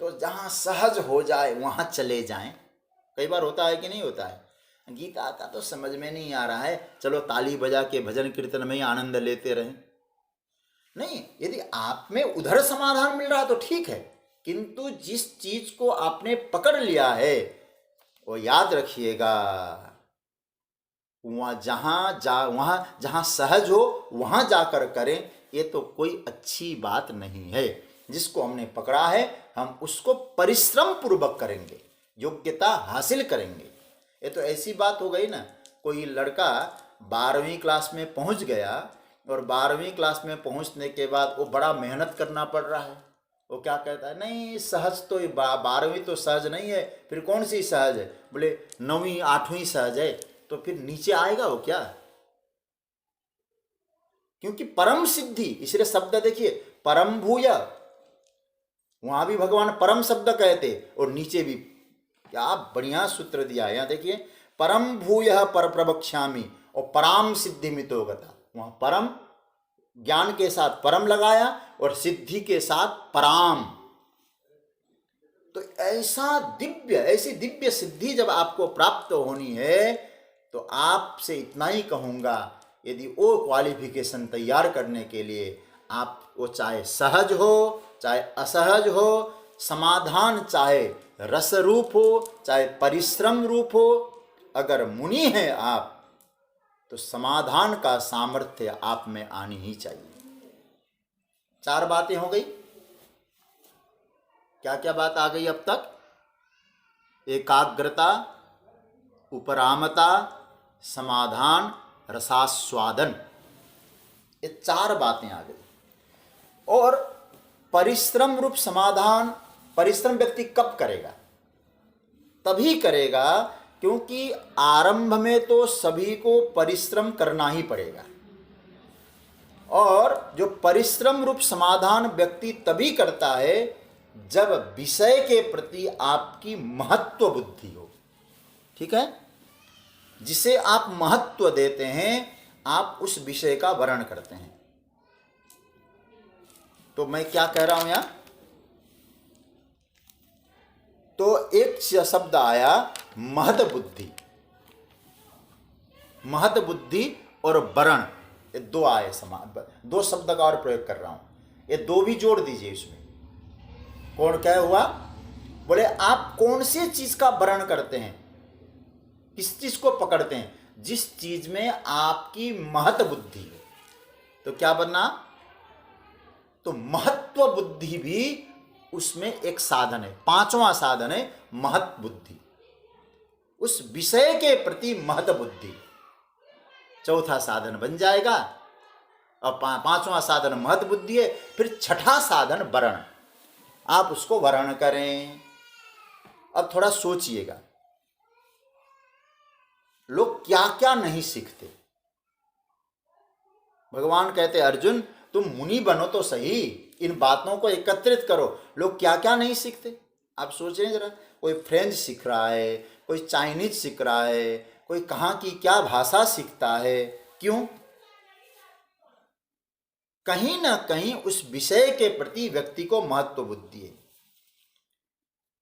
तो जहां सहज हो जाए वहां चले जाएं। कई बार होता है कि नहीं होता है? गीता का तो समझ में नहीं आ रहा है, चलो ताली बजा के भजन कीर्तन में ही आनंद लेते रहें। नहीं, यदि आप में उधर समाधान मिल रहा तो ठीक है, किंतु जिस चीज को आपने पकड़ लिया है वो याद रखिएगा, वहां जहां सहज हो वहां जाकर करें। ये तो कोई अच्छी बात नहीं है। जिसको हमने पकड़ा है हम उसको परिश्रम पूर्वक करेंगे, योग्यता हासिल करेंगे। ये तो ऐसी बात हो गई ना, कोई लड़का 12वीं क्लास में पहुंच गया और 12वीं क्लास में पहुंचने के बाद वो बड़ा मेहनत करना पड़ रहा है। वो क्या कहता है, नहीं सहज तो 12वीं तो सहज नहीं है, फिर कौन सी सहज है? बोले 9वीं 8वीं सहज है। तो फिर नीचे आएगा वो क्या? क्योंकि परम सिद्धि, इसलिए शब्द देखिए परम भूय, वहां भी भगवान परम शब्द कहते और नीचे भी क्या बढ़िया सूत्र दिया है। यहां देखिए परम भूय पर प्रवक्ष्यामि और पराम सिद्धि मितोगता। वहां परम ज्ञान के साथ परम लगाया और सिद्धि के साथ पराम। तो ऐसी दिव्य सिद्धि जब आपको प्राप्त होनी है, तो आपसे इतना ही कहूंगा, यदि वो क्वालिफिकेशन तैयार करने के लिए आप, वो चाहे सहज हो चाहे असहज हो, समाधान चाहे रस रूप हो चाहे परिश्रम रूप हो, अगर मुनि हैं आप तो समाधान का सामर्थ्य आप में आनी ही चाहिए। 4 बातें हो गई। क्या क्या बात आ गई अब तक? एकाग्रता, उपरामता, समाधान, रसास्वादन, ये 4 बातें आ गई। और परिश्रम रूप समाधान, परिश्रम व्यक्ति कब करेगा? तभी करेगा क्योंकि आरंभ में तो सभी को परिश्रम करना ही पड़ेगा, और जो परिश्रम रूप समाधान व्यक्ति तभी करता है जब विषय के प्रति आपकी महत्व बुद्धि हो। ठीक है, जिसे आप महत्व देते हैं आप उस विषय का वर्णन करते हैं। तो मैं क्या कह रहा हूं यहां, तो एक शब्द आया महत बुद्धि, महत बुद्धि और वरण, ये दो आए समान, दो शब्द का और प्रयोग कर रहा हूं, ये दो भी जोड़ दीजिए इसमें। कौन क्या हुआ, बोले आप कौन सी चीज का वर्ण करते हैं, किस चीज को पकड़ते हैं, जिस चीज में आपकी महत बुद्धि है। तो क्या बनना, तो महत्व बुद्धि भी उसमें एक साधन है, पांचवा साधन है महत बुद्धि, उस विषय के प्रति महत बुद्धि चौथा साधन बन जाएगा। और पांचवा साधन महत बुद्धि है, फिर छठा साधन वर्ण, आप उसको वर्ण करें। अब थोड़ा सोचिएगा, लोग क्या क्या नहीं सीखते। भगवान कहते अर्जुन तुम मुनि बनो तो सही, इन बातों को एकत्रित करो। लोग क्या क्या नहीं सीखते, आप सोचें जरा। कोई फ्रेंच सीख रहा है, कोई चाइनीज सीख रहा है, कोई कहाँ की क्या भाषा सीखता है। क्यों? कहीं ना कहीं उस विषय के प्रति व्यक्ति को महत्व बुद्धि है।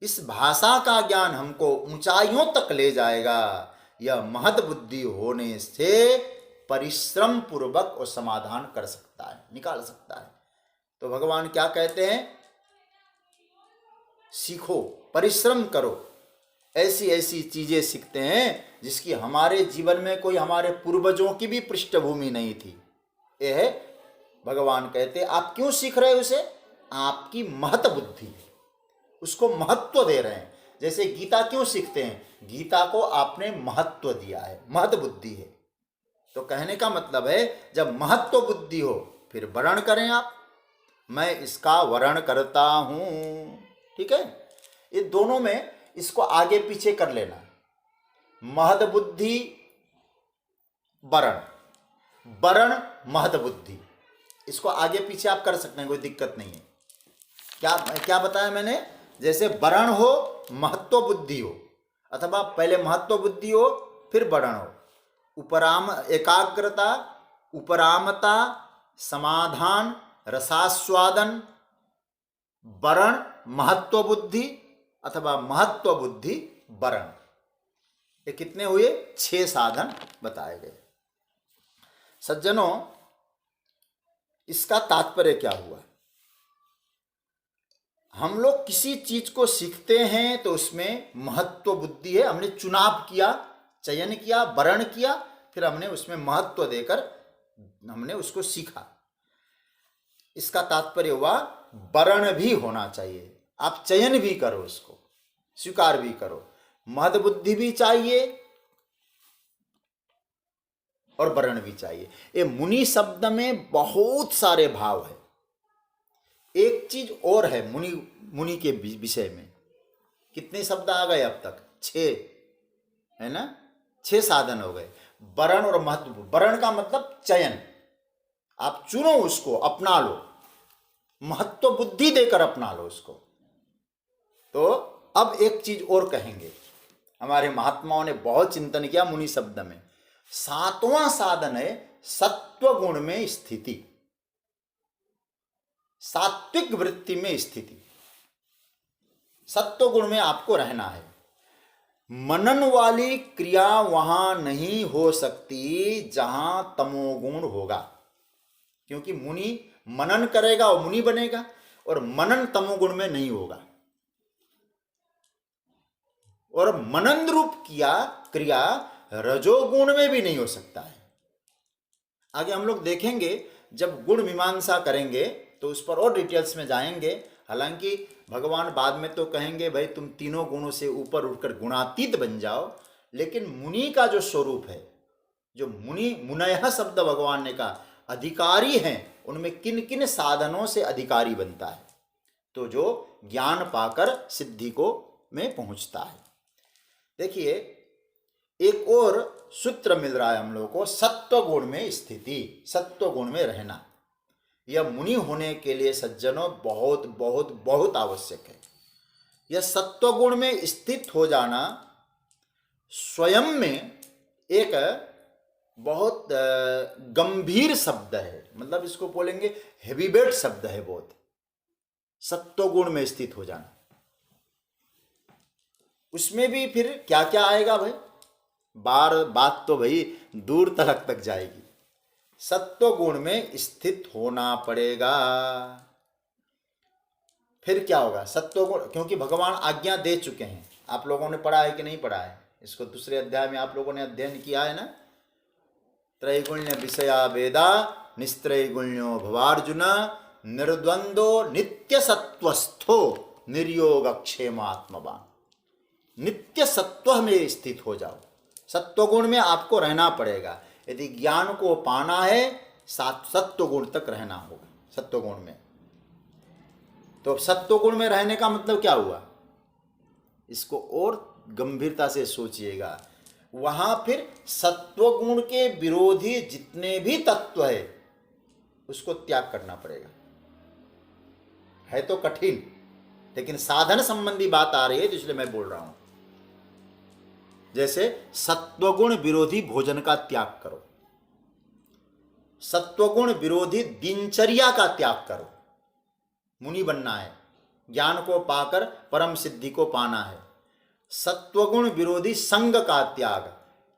इस भाषा का ज्ञान हमको ऊंचाइयों तक ले जाएगा। यह महत बुद्धि होने से परिश्रम पूर्वक और समाधान कर सकता है, निकाल सकता है। तो भगवान क्या कहते हैं, सीखो, परिश्रम करो, ऐसी ऐसी चीजें सीखते हैं जिसकी हमारे जीवन में कोई हमारे पूर्वजों की भी पृष्ठभूमि नहीं थी। यह है भगवान कहते आप क्यों सीख रहे हो उसे, आपकी महत बुद्धि है, उसको महत्व दे रहे हैं। जैसे गीता क्यों सीखते हैं, गीता को आपने महत्व दिया है, महत बुद्धि है। तो कहने का मतलब है जब महत्व बुद्धि हो फिर वर्ण करें आप, मैं इसका वर्ण करता हूं। ठीक है, ये दोनों में इसको आगे पीछे कर लेना, महत बुद्धि वर्ण, वर्ण महत बुद्धि, इसको आगे पीछे आप कर सकते हैं, कोई दिक्कत नहीं है। क्या क्या बताया मैंने, जैसे वर्ण हो महत्व बुद्धि हो, अथवा पहले महत्व बुद्धि हो फिर वर्ण हो। उपराम एकाग्रता, उपरामता, समाधान, रसास्वादन, वर्ण महत्व बुद्धि अथवा महत्व बुद्धि वर्ण, ये कितने हुए, 6 साधन बताए गए। सज्जनों, इसका तात्पर्य क्या हुआ, हम लोग किसी चीज को सीखते हैं तो उसमें महत्व बुद्धि है, हमने चुनाव किया, चयन किया, वर्ण किया, फिर हमने उसमें महत्व देकर हमने उसको सीखा। इसका तात्पर्य हुआ वर्ण भी होना चाहिए, आप चयन भी करो, उसको स्वीकार भी करो, महत बुद्धि भी चाहिए और वर्ण भी चाहिए। ये मुनि शब्द में बहुत सारे भाव है। एक चीज और है मुनि के विषय में, कितने शब्द आ गए अब तक, 6 है ना, 6 साधन हो गए। वर्ण और महत्व, वर्ण का मतलब चयन, आप चुनो उसको, अपना लो, महत्व बुद्धि देकर अपना लो उसको। तो अब एक चीज और कहेंगे, हमारे महात्माओं ने बहुत चिंतन किया मुनि शब्द में। 7वां साधन है सत्व गुण में स्थिति, सात्विक वृत्ति में स्थिति, सत्व गुण में आपको रहना है। मनन वाली क्रिया वहां नहीं हो सकती जहां तमोगुण होगा, क्योंकि मुनि मनन करेगा और मुनि बनेगा, और मनन तमोगुण में नहीं होगा। और मनन रूप क्रिया रजोगुण में भी नहीं हो सकता है। आगे हम लोग देखेंगे, जब गुण मीमांसा करेंगे तो उस पर और डिटेल्स में जाएंगे। हालांकि भगवान बाद में तो कहेंगे भाई तुम तीनों गुणों से ऊपर उठकर गुणातीत बन जाओ, लेकिन मुनि का जो स्वरूप है, जो मुनयः शब्द भगवान ने कहा अधिकारी हैं, उनमें किन किन साधनों से अधिकारी बनता है, तो जो ज्ञान पाकर सिद्धि को में पहुंचता है। देखिए, एक और सूत्र मिल रहा है हम लोगों को, सत्व गुण में स्थिति, सत्व गुण में रहना। यह मुनि होने के लिए सज्जनों बहुत बहुत बहुत आवश्यक है। यह सत्व गुण में स्थित हो जाना स्वयं में एक बहुत गंभीर शब्द है, मतलब इसको बोलेंगे हेवीवेट शब्द है बहुत। सत्व गुण में स्थित हो जाना, उसमें भी फिर क्या क्या आएगा भाई, बात तो भाई दूर तक जाएगी। सत्व गुण में स्थित होना पड़ेगा। फिर क्या होगा, सत्व गुण, क्योंकि भगवान आज्ञा दे चुके हैं। आप लोगों ने पढ़ा है कि नहीं पढ़ा है इसको? दूसरे अध्याय में आप लोगों ने अध्ययन किया है ना। त्रैगुण्य विषया वेदा निस्त्रैगुण्यो भवार्जुन निर्द्वंदो नित्य सत्वस्थो निर्योगक्षेमात्मवान। नित्य सत्व में स्थित हो जाओ। सत्वगुण में आपको रहना पड़ेगा। यदि ज्ञान को पाना है, सत्वगुण तक रहना होगा। सत्वगुण में, तो सत्वगुण में रहने का मतलब क्या हुआ, इसको और गंभीरता से सोचिएगा। वहां फिर सत्वगुण के विरोधी जितने भी तत्व है उसको त्याग करना पड़ेगा। है तो कठिन, लेकिन साधन संबंधी बात आ रही है तो इसलिए मैं बोल रहा हूं। जैसे सत्वगुण विरोधी भोजन का त्याग करो, सत्वगुण विरोधी दिनचर्या का त्याग करो। मुनि बनना है, ज्ञान को पाकर परम सिद्धि को पाना है। सत्वगुण विरोधी संग का त्याग,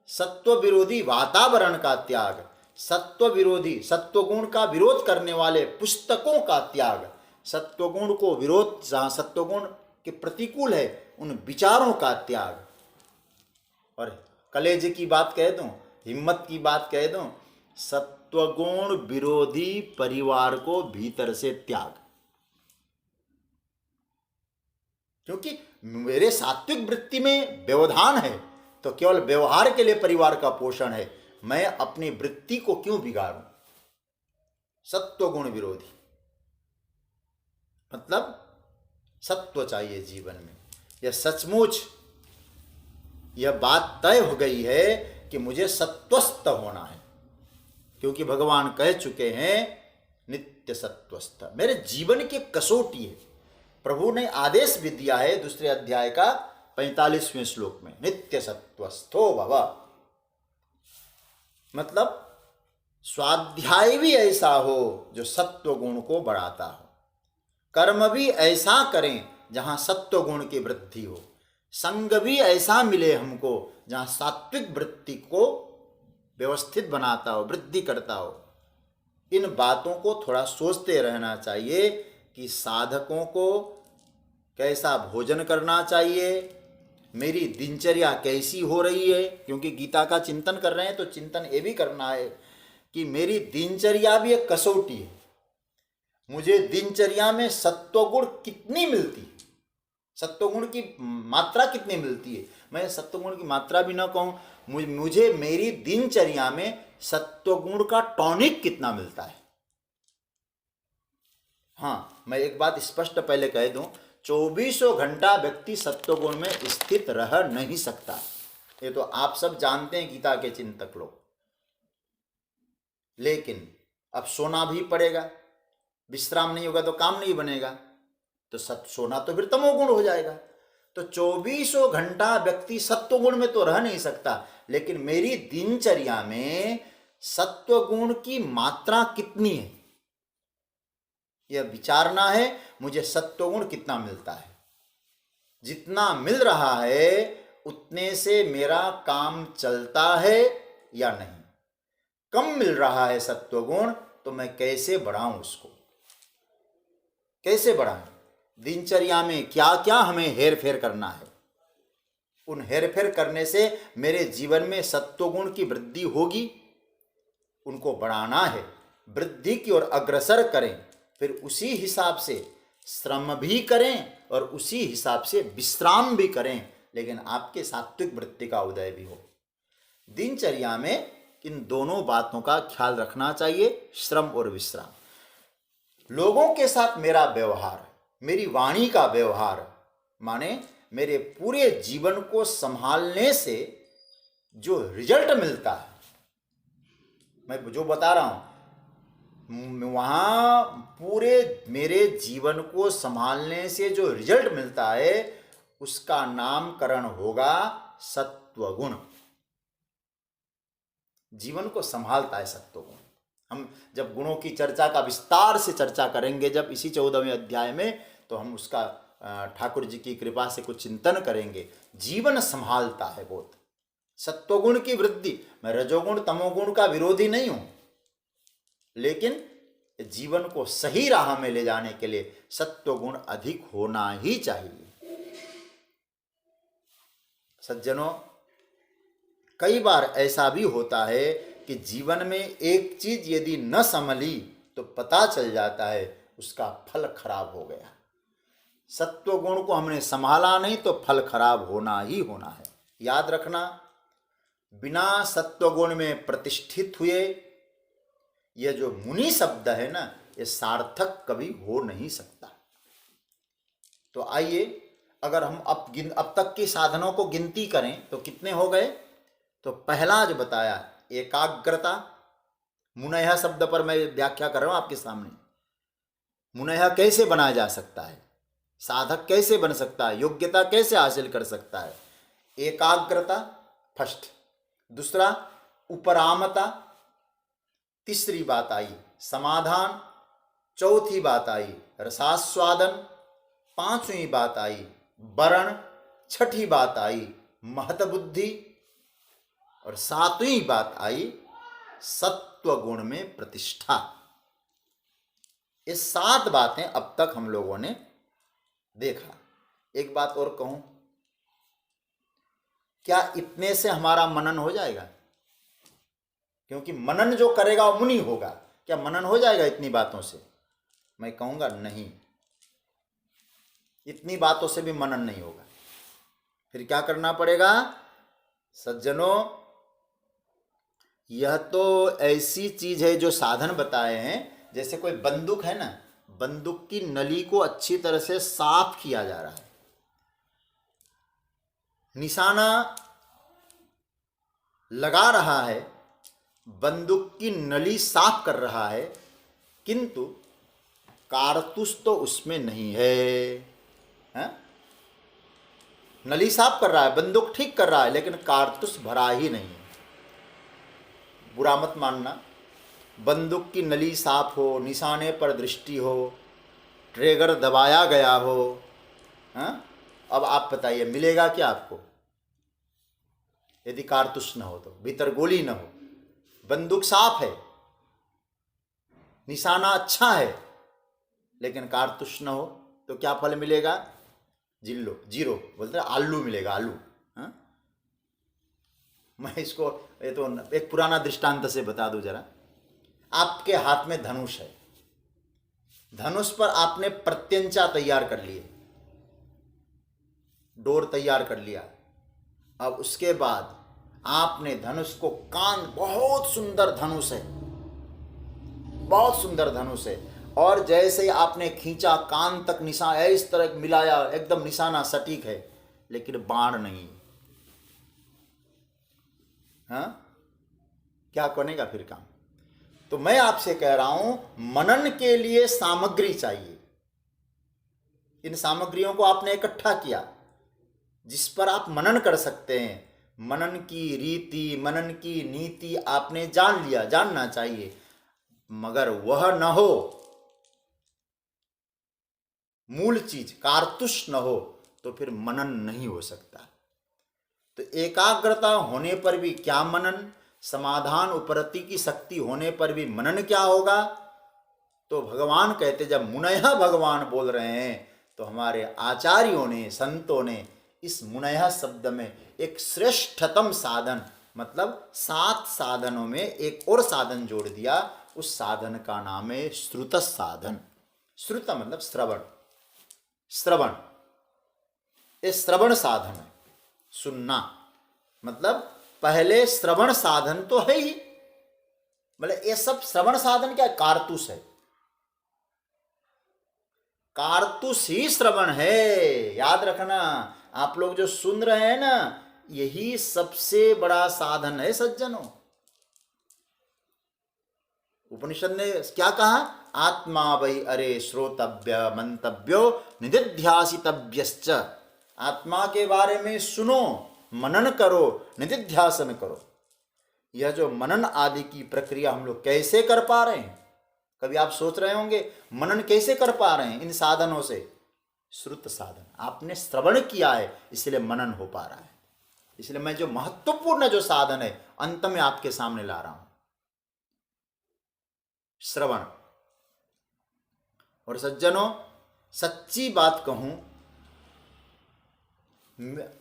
सत्व विरोधी वातावरण का त्याग, सत्व विरोधी, सत्वगुण का विरोध करने वाले पुस्तकों का त्याग, सत्वगुण को विरोध, जहां सत्वगुण के प्रतिकूल है उन विचारों का त्याग। और कलेजे की बात कह दूं, हिम्मत की बात कह दूं, सत्वगुण विरोधी परिवार को भीतर से त्याग। क्योंकि मेरे सात्विक वृत्ति में व्यवधान है तो केवल व्यवहार के लिए परिवार का पोषण है। मैं अपनी वृत्ति को क्यों बिगाड़ूं? सत्वगुण विरोधी मतलब सत्व चाहिए जीवन में। यह सचमुच यह बात तय हो गई है कि मुझे सत्वस्थ होना है, क्योंकि भगवान कह चुके हैं नित्य सत्वस्थ। मेरे जीवन की कसौटी है। प्रभु ने आदेश भी दिया है दूसरे अध्याय का 45वें श्लोक में, नित्य सत्वस्थो भव। मतलब स्वाध्याय भी ऐसा हो जो सत्व गुण को बढ़ाता हो, कर्म भी ऐसा करें जहां सत्व गुण की वृद्धि हो, संग भी ऐसा मिले हमको जहां सात्विक वृत्ति को व्यवस्थित बनाता हो, वृद्धि करता हो। इन बातों को थोड़ा सोचते रहना चाहिए कि साधकों को कैसा भोजन करना चाहिए, मेरी दिनचर्या कैसी हो रही है। क्योंकि गीता का चिंतन कर रहे हैं तो चिंतन ये भी करना है कि मेरी दिनचर्या भी एक कसौटी है। मुझे दिनचर्या में सत्वगुण कितनी मिलती है, सत्वगुण की मात्रा कितनी मिलती है। मैं सत्वगुण की मात्रा भी ना कहूं, मुझे मेरी दिनचर्या में सत्वगुण का टॉनिक कितना मिलता है। हाँ, मैं एक बात स्पष्ट पहले कह दूं, 24 घंटा व्यक्ति सत्वगुण में स्थित रह नहीं सकता। ये तो आप सब जानते हैं, गीता के चिंतक लोग। लेकिन अब सोना भी पड़ेगा, विश्राम नहीं होगा तो काम नहीं बनेगा, तो सोना तो फिर तमोगुण हो जाएगा। तो 24 घंटा व्यक्ति सत्वगुण में तो रह नहीं सकता, लेकिन मेरी दिनचर्या में सत्वगुण की मात्रा कितनी है यह विचारना है। मुझे सत्वगुण कितना मिलता है, जितना मिल रहा है उतने से मेरा काम चलता है या नहीं। कम मिल रहा है सत्वगुण तो मैं कैसे बढ़ाऊं उसको, कैसे बढ़ाएं। दिनचर्या में क्या क्या हमें हेर फेर करना है, उन हेर फेर करने से मेरे जीवन में सत्वगुण की वृद्धि होगी। उनको बढ़ाना है, वृद्धि की ओर अग्रसर करें, फिर उसी हिसाब से श्रम भी करें और उसी हिसाब से विश्राम भी करें, लेकिन आपके सात्विक वृत्ति का उदय भी हो। दिनचर्या में इन दोनों बातों का ख्याल रखना चाहिए, श्रम और विश्राम। लोगों के साथ मेरा व्यवहार, मेरी वाणी का व्यवहार, माने मेरे पूरे जीवन को संभालने से जो रिजल्ट मिलता है, मैं जो बता रहा हूं, वहां पूरे मेरे जीवन को संभालने से जो रिजल्ट मिलता है उसका नामकरण होगा सत्वगुण। जीवन को संभालता है सत्वगुण। हम जब गुणों की चर्चा का विस्तार से चर्चा करेंगे जब इसी 14वें अध्याय में, तो हम उसका ठाकुर जी की कृपा से कुछ चिंतन करेंगे। जीवन संभालता है बहुत। सत्वगुण की वृद्धि, मैं रजोगुण तमोगुण का विरोधी नहीं हूं, लेकिन जीवन को सही राह में ले जाने के लिए सत्वगुण अधिक होना ही चाहिए। सज्जनों, कई बार ऐसा भी होता है कि जीवन में एक चीज यदि न संभली तो पता चल जाता है उसका फल खराब हो गया। सत्वगुण को हमने संभाला नहीं तो फल खराब होना ही होना है। याद रखना, बिना सत्वगुण में प्रतिष्ठित हुए यह जो मुनि शब्द है ना, ये सार्थक कभी हो नहीं सकता। तो आइए, अगर हम अब तक के साधनों को गिनती करें तो कितने हो गए? तो पहला जो बताया एकाग्रता, मुनयः शब्द पर मैं व्याख्या कर रहा हूं आपके सामने। मुनयः कैसे बनाया जा सकता है, साधक कैसे बन सकता है, योग्यता कैसे हासिल कर सकता है? एकाग्रता फर्स्ट, दूसरा उपरामता, तीसरी बात आई समाधान, चौथी बात आई रसास्वादन, पांचवी बात आई वरण, छठी बात आई महतबुद्धि और सातवीं बात आई सत्वगुण में प्रतिष्ठा। ये 7 बातें अब तक हम लोगों ने देखा। एक बात और कहूं, क्या इतने से हमारा मनन हो जाएगा? क्योंकि मनन जो करेगा वो मुनि होगा। क्या मनन हो जाएगा इतनी बातों से? मैं कहूंगा नहीं, इतनी बातों से भी मनन नहीं होगा। फिर क्या करना पड़ेगा? सज्जनों, यह तो ऐसी चीज है जो साधन बताए हैं। जैसे कोई बंदूक है ना, बंदूक की नली को अच्छी तरह से साफ किया जा रहा है, निशाना लगा रहा है, बंदूक की नली साफ कर रहा है, किंतु कारतूस तो उसमें नहीं है? नली साफ कर रहा है, बंदूक ठीक कर रहा है, लेकिन कारतूस भरा ही नहीं है। बुरा मत मानना, बंदूक की नली साफ हो, निशाने पर दृष्टि हो, ट्रिगर दबाया गया हो, अब आप बताइए मिलेगा क्या आपको? यदि कारतूस न हो तो, भीतर गोली न हो, बंदूक साफ है, निशाना अच्छा है, लेकिन कारतूस न हो तो क्या फल मिलेगा? जीरो बोलते हैं, आलू मिलेगा, आलू। मैं इसको ये तो एक पुराना दृष्टांत से बता दूं जरा। आपके हाथ में धनुष है, धनुष पर आपने प्रत्यंचा तैयार कर लिए, डोर तैयार कर लिया। अब उसके बाद आपने धनुष को बहुत सुंदर धनुष है, बहुत सुंदर धनुष है, और जैसे ही आपने खींचा कान तक निशाना इस तरह मिलाया, एकदम निशाना सटीक है, लेकिन बाण नहीं। क्या बनेगा फिर काम? तो मैं आपसे कह रहा हूं, मनन के लिए सामग्री चाहिए। इन सामग्रियों को आपने इकट्ठा किया जिस पर आप मनन कर सकते हैं। मनन की रीति, मनन की नीति आपने जान लिया, जानना चाहिए, मगर वह न हो, मूल चीज कारतूस न हो, तो फिर मनन नहीं हो सकता। तो एकाग्रता होने पर भी क्या मनन, समाधान उपरति की शक्ति होने पर भी मनन क्या होगा? तो भगवान कहते, जब मुनयः भगवान बोल रहे हैं तो हमारे आचार्यों ने, संतों ने इस मुनयः शब्द में एक श्रेष्ठतम साधन, मतलब 7 साधनों में एक और साधन जोड़ दिया। उस साधन का नाम है श्रुत साधन। श्रुत मतलब श्रवण, श्रवण, ये श्रवण साधन है। सुनना मतलब पहले श्रवण साधन तो है ही, मतलब ये सब श्रवण साधन क्या? कारतूस है, कारतूस ही श्रवण है। याद रखना, आप लोग जो सुन रहे हैं ना, यही सबसे बड़ा साधन है सज्जनों। उपनिषद ने क्या कहा? आत्मा वै अरे श्रोतव्य मंतव्यो निदिध्यासितव्यश्च। आत्मा के बारे में सुनो, मनन करो, निदिध्यासन करो। यह जो मनन आदि की प्रक्रिया हम लोग कैसे कर पा रहे हैं? कभी आप सोच रहे होंगे मनन कैसे कर पा रहे हैं इन साधनों से? श्रुत साधन, आपने श्रवण किया है इसलिए मनन हो पा रहा है। इसलिए मैं जो महत्वपूर्ण जो साधन है अंत में आपके सामने ला रहा हूं, श्रवण। और सज्जनों, सच्ची बात कहूं,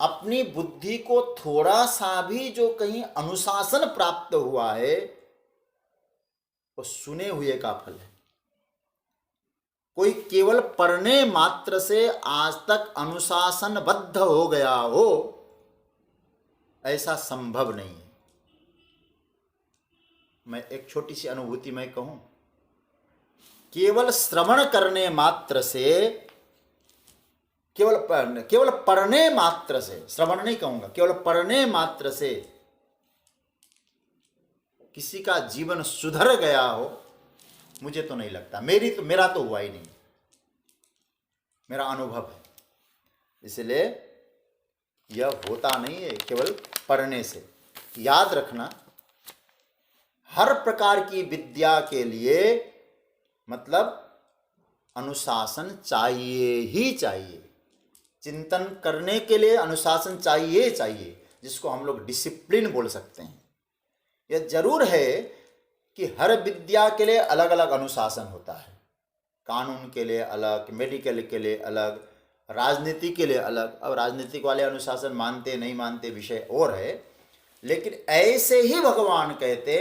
अपनी बुद्धि को थोड़ा सा भी जो कहीं अनुशासन प्राप्त हुआ है, वो सुने हुए का फल है। कोई केवल पढ़ने मात्र से आज तक अनुशासनबद्ध हो गया हो, ऐसा संभव नहीं है। मैं एक छोटी सी अनुभूति में कहूं, केवल श्रवण करने मात्र से, केवल पढ़ने मात्र से, श्रवण नहीं कहूंगा, केवल पढ़ने मात्र से किसी का जीवन सुधर गया हो, मुझे तो नहीं लगता। मेरा तो हुआ ही नहीं, मेरा अनुभव है। इसलिए यह होता नहीं है केवल पढ़ने से। याद रखना, हर प्रकार की विद्या के लिए मतलब अनुशासन चाहिए ही चाहिए। चिंतन करने के लिए अनुशासन चाहिए, जिसको हम लोग डिसिप्लिन बोल सकते हैं। यह जरूर है कि हर विद्या के लिए अलग अलग अनुशासन होता है। कानून के लिए अलग, मेडिकल के लिए अलग, राजनीति के लिए अलग। अब राजनीतिक वाले अनुशासन मानते नहीं मानते विषय और है, लेकिन ऐसे ही भगवान कहते,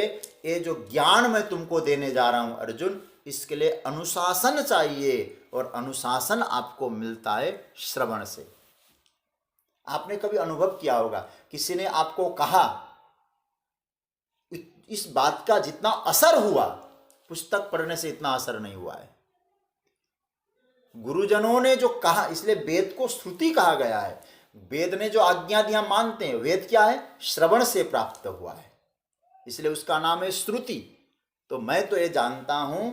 ये जो ज्ञान मैं तुमको देने जा रहा हूं अर्जुन, इसके लिए अनुशासन चाहिए, और अनुशासन आपको मिलता है श्रवण से। आपने कभी अनुभव किया होगा, किसी ने आपको कहा, इस बात का जितना असर हुआ पुस्तक पढ़ने से इतना असर नहीं हुआ है। गुरुजनों ने जो कहा, इसलिए वेद को श्रुति कहा गया है। वेद ने जो आज्ञा दिया मानते हैं। वेद क्या है? श्रवण से प्राप्त हुआ है, इसलिए उसका नाम है श्रुति। तो मैं तो ये जानता हूं,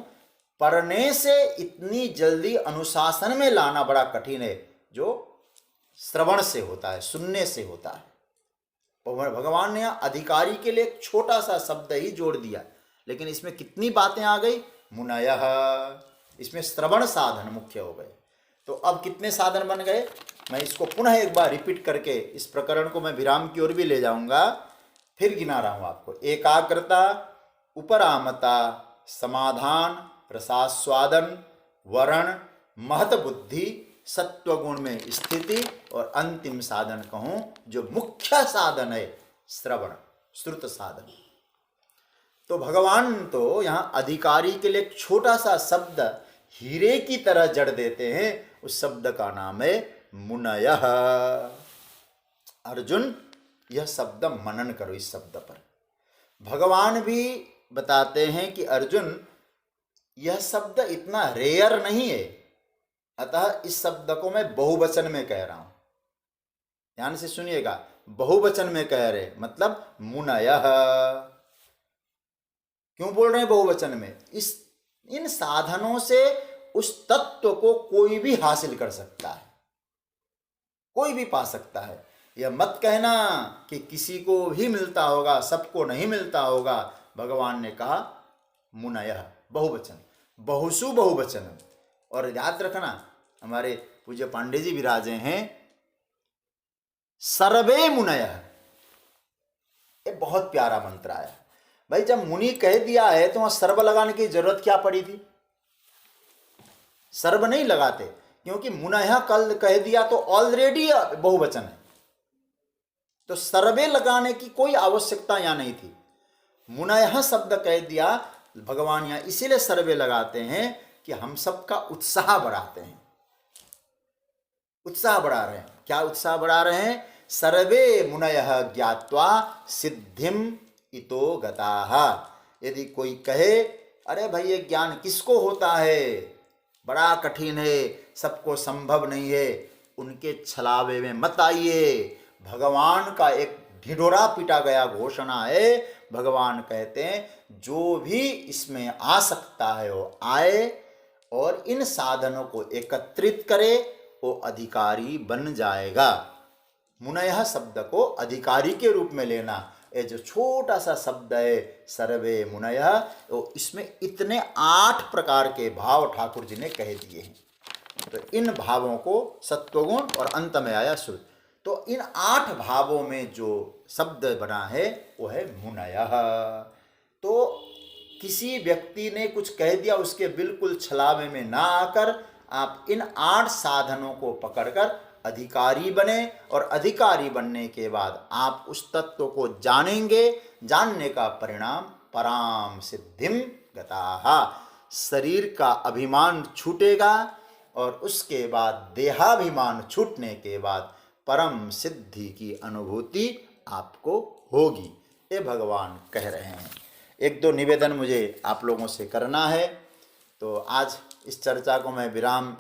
पढ़ने से इतनी जल्दी अनुशासन में लाना बड़ा कठिन है, जो श्रवण से होता है, सुनने से होता है। भगवान ने अधिकारी के लिए एक छोटा सा शब्द ही जोड़ दिया, लेकिन इसमें कितनी बातें आ गई। मुनयः, इसमें श्रवण साधन मुख्य हो गए। तो अब कितने साधन बन गए? मैं इसको पुनः एक बार रिपीट करके इस प्रकरण को मैं विराम की ओर भी ले जाऊंगा, फिर गिना रहा हूं आपको। एकाग्रता, उपरामता, समाधान, रसास्वादन, वरण, महत बुद्धि, सत्वगुण में स्थिति, और अंतिम साधन कहूं जो मुख्य साधन है, श्रवण, श्रुत साधन। तो भगवान तो यहां अधिकारी के लिए एक छोटा सा शब्द हीरे की तरह जड़ देते हैं। उस शब्द का नाम है मुनयः। अर्जुन, यह शब्द मनन करो। इस शब्द पर भगवान भी बताते हैं कि अर्जुन, यह शब्द इतना रेयर नहीं है, अतः इस शब्द को मैं बहुवचन में कह रहा हूं। ध्यान से सुनिएगा, बहुवचन में कह रहे, मतलब मुनयः। क्यों बोल रहे हैं बहुवचन में? इन साधनों से उस तत्व को कोई भी हासिल कर सकता है, कोई भी पा सकता है। यह मत कहना कि किसी को भी मिलता होगा, सबको नहीं मिलता होगा। भगवान ने कहा मुनयः, बहुवचन, बहुसु बहुवचन। और याद रखना, हमारे पूज्य पांडे जी विराजे हैं, सर्वे मुनयः। ये बहुत प्यारा मंत्र आया भाई। जब मुनि कह दिया है तो वहां सर्व लगाने की जरूरत क्या पड़ी थी? सर्व नहीं लगाते, क्योंकि मुनयः कल कह दिया तो ऑलरेडी बहुवचन है, तो सर्वे लगाने की कोई आवश्यकता यहां नहीं थी। मुनयः शब्द कह दिया, भगवान यहां इसीलिए सर्वे लगाते हैं कि हम सबका उत्साह बढ़ाते हैं। उत्साह बढ़ा रहे हैं। क्या उत्साह बढ़ा रहे हैं? सर्वे मुनयः ज्ञात्वा सिद्धिम इतो गताः। यदि कोई कहे, अरे भाई ये ज्ञान किसको होता है, बड़ा कठिन है, सबको संभव नहीं है, उनके छलावे में मत आइए। भगवान का एक ढिढोरा पीटा गया घोषणा है। भगवान कहते हैं जो भी इसमें आ सकता है वो आए और इन साधनों को एकत्रित करे, वो अधिकारी बन जाएगा। मुनयः शब्द को अधिकारी के रूप में लेना। ये जो छोटा सा शब्द है सर्वे मुनयः, तो इसमें इतने 8 प्रकार के भाव ठाकुर जी ने कह दिए हैं। तो इन भावों को सत्वगुण और अंत में आया शुद्ध, तो इन 8 भावों में जो शब्द बना है वो है मुनयः। तो किसी व्यक्ति ने कुछ कह दिया, उसके बिल्कुल छलावे में ना आकर आप इन 8 साधनों को पकड़कर अधिकारी बने, और अधिकारी बनने के बाद आप उस तत्व को जानेंगे। जानने का परिणाम पराम सिद्धिम गताहा, शरीर का अभिमान छूटेगा और उसके बाद देहाभिमान छूटने के बाद परम सिद्धि की अनुभूति आपको होगी। ये भगवान कह रहे हैं। 1-2 निवेदन मुझे आप लोगों से करना है। तो आज इस चर्चा को मैं विराम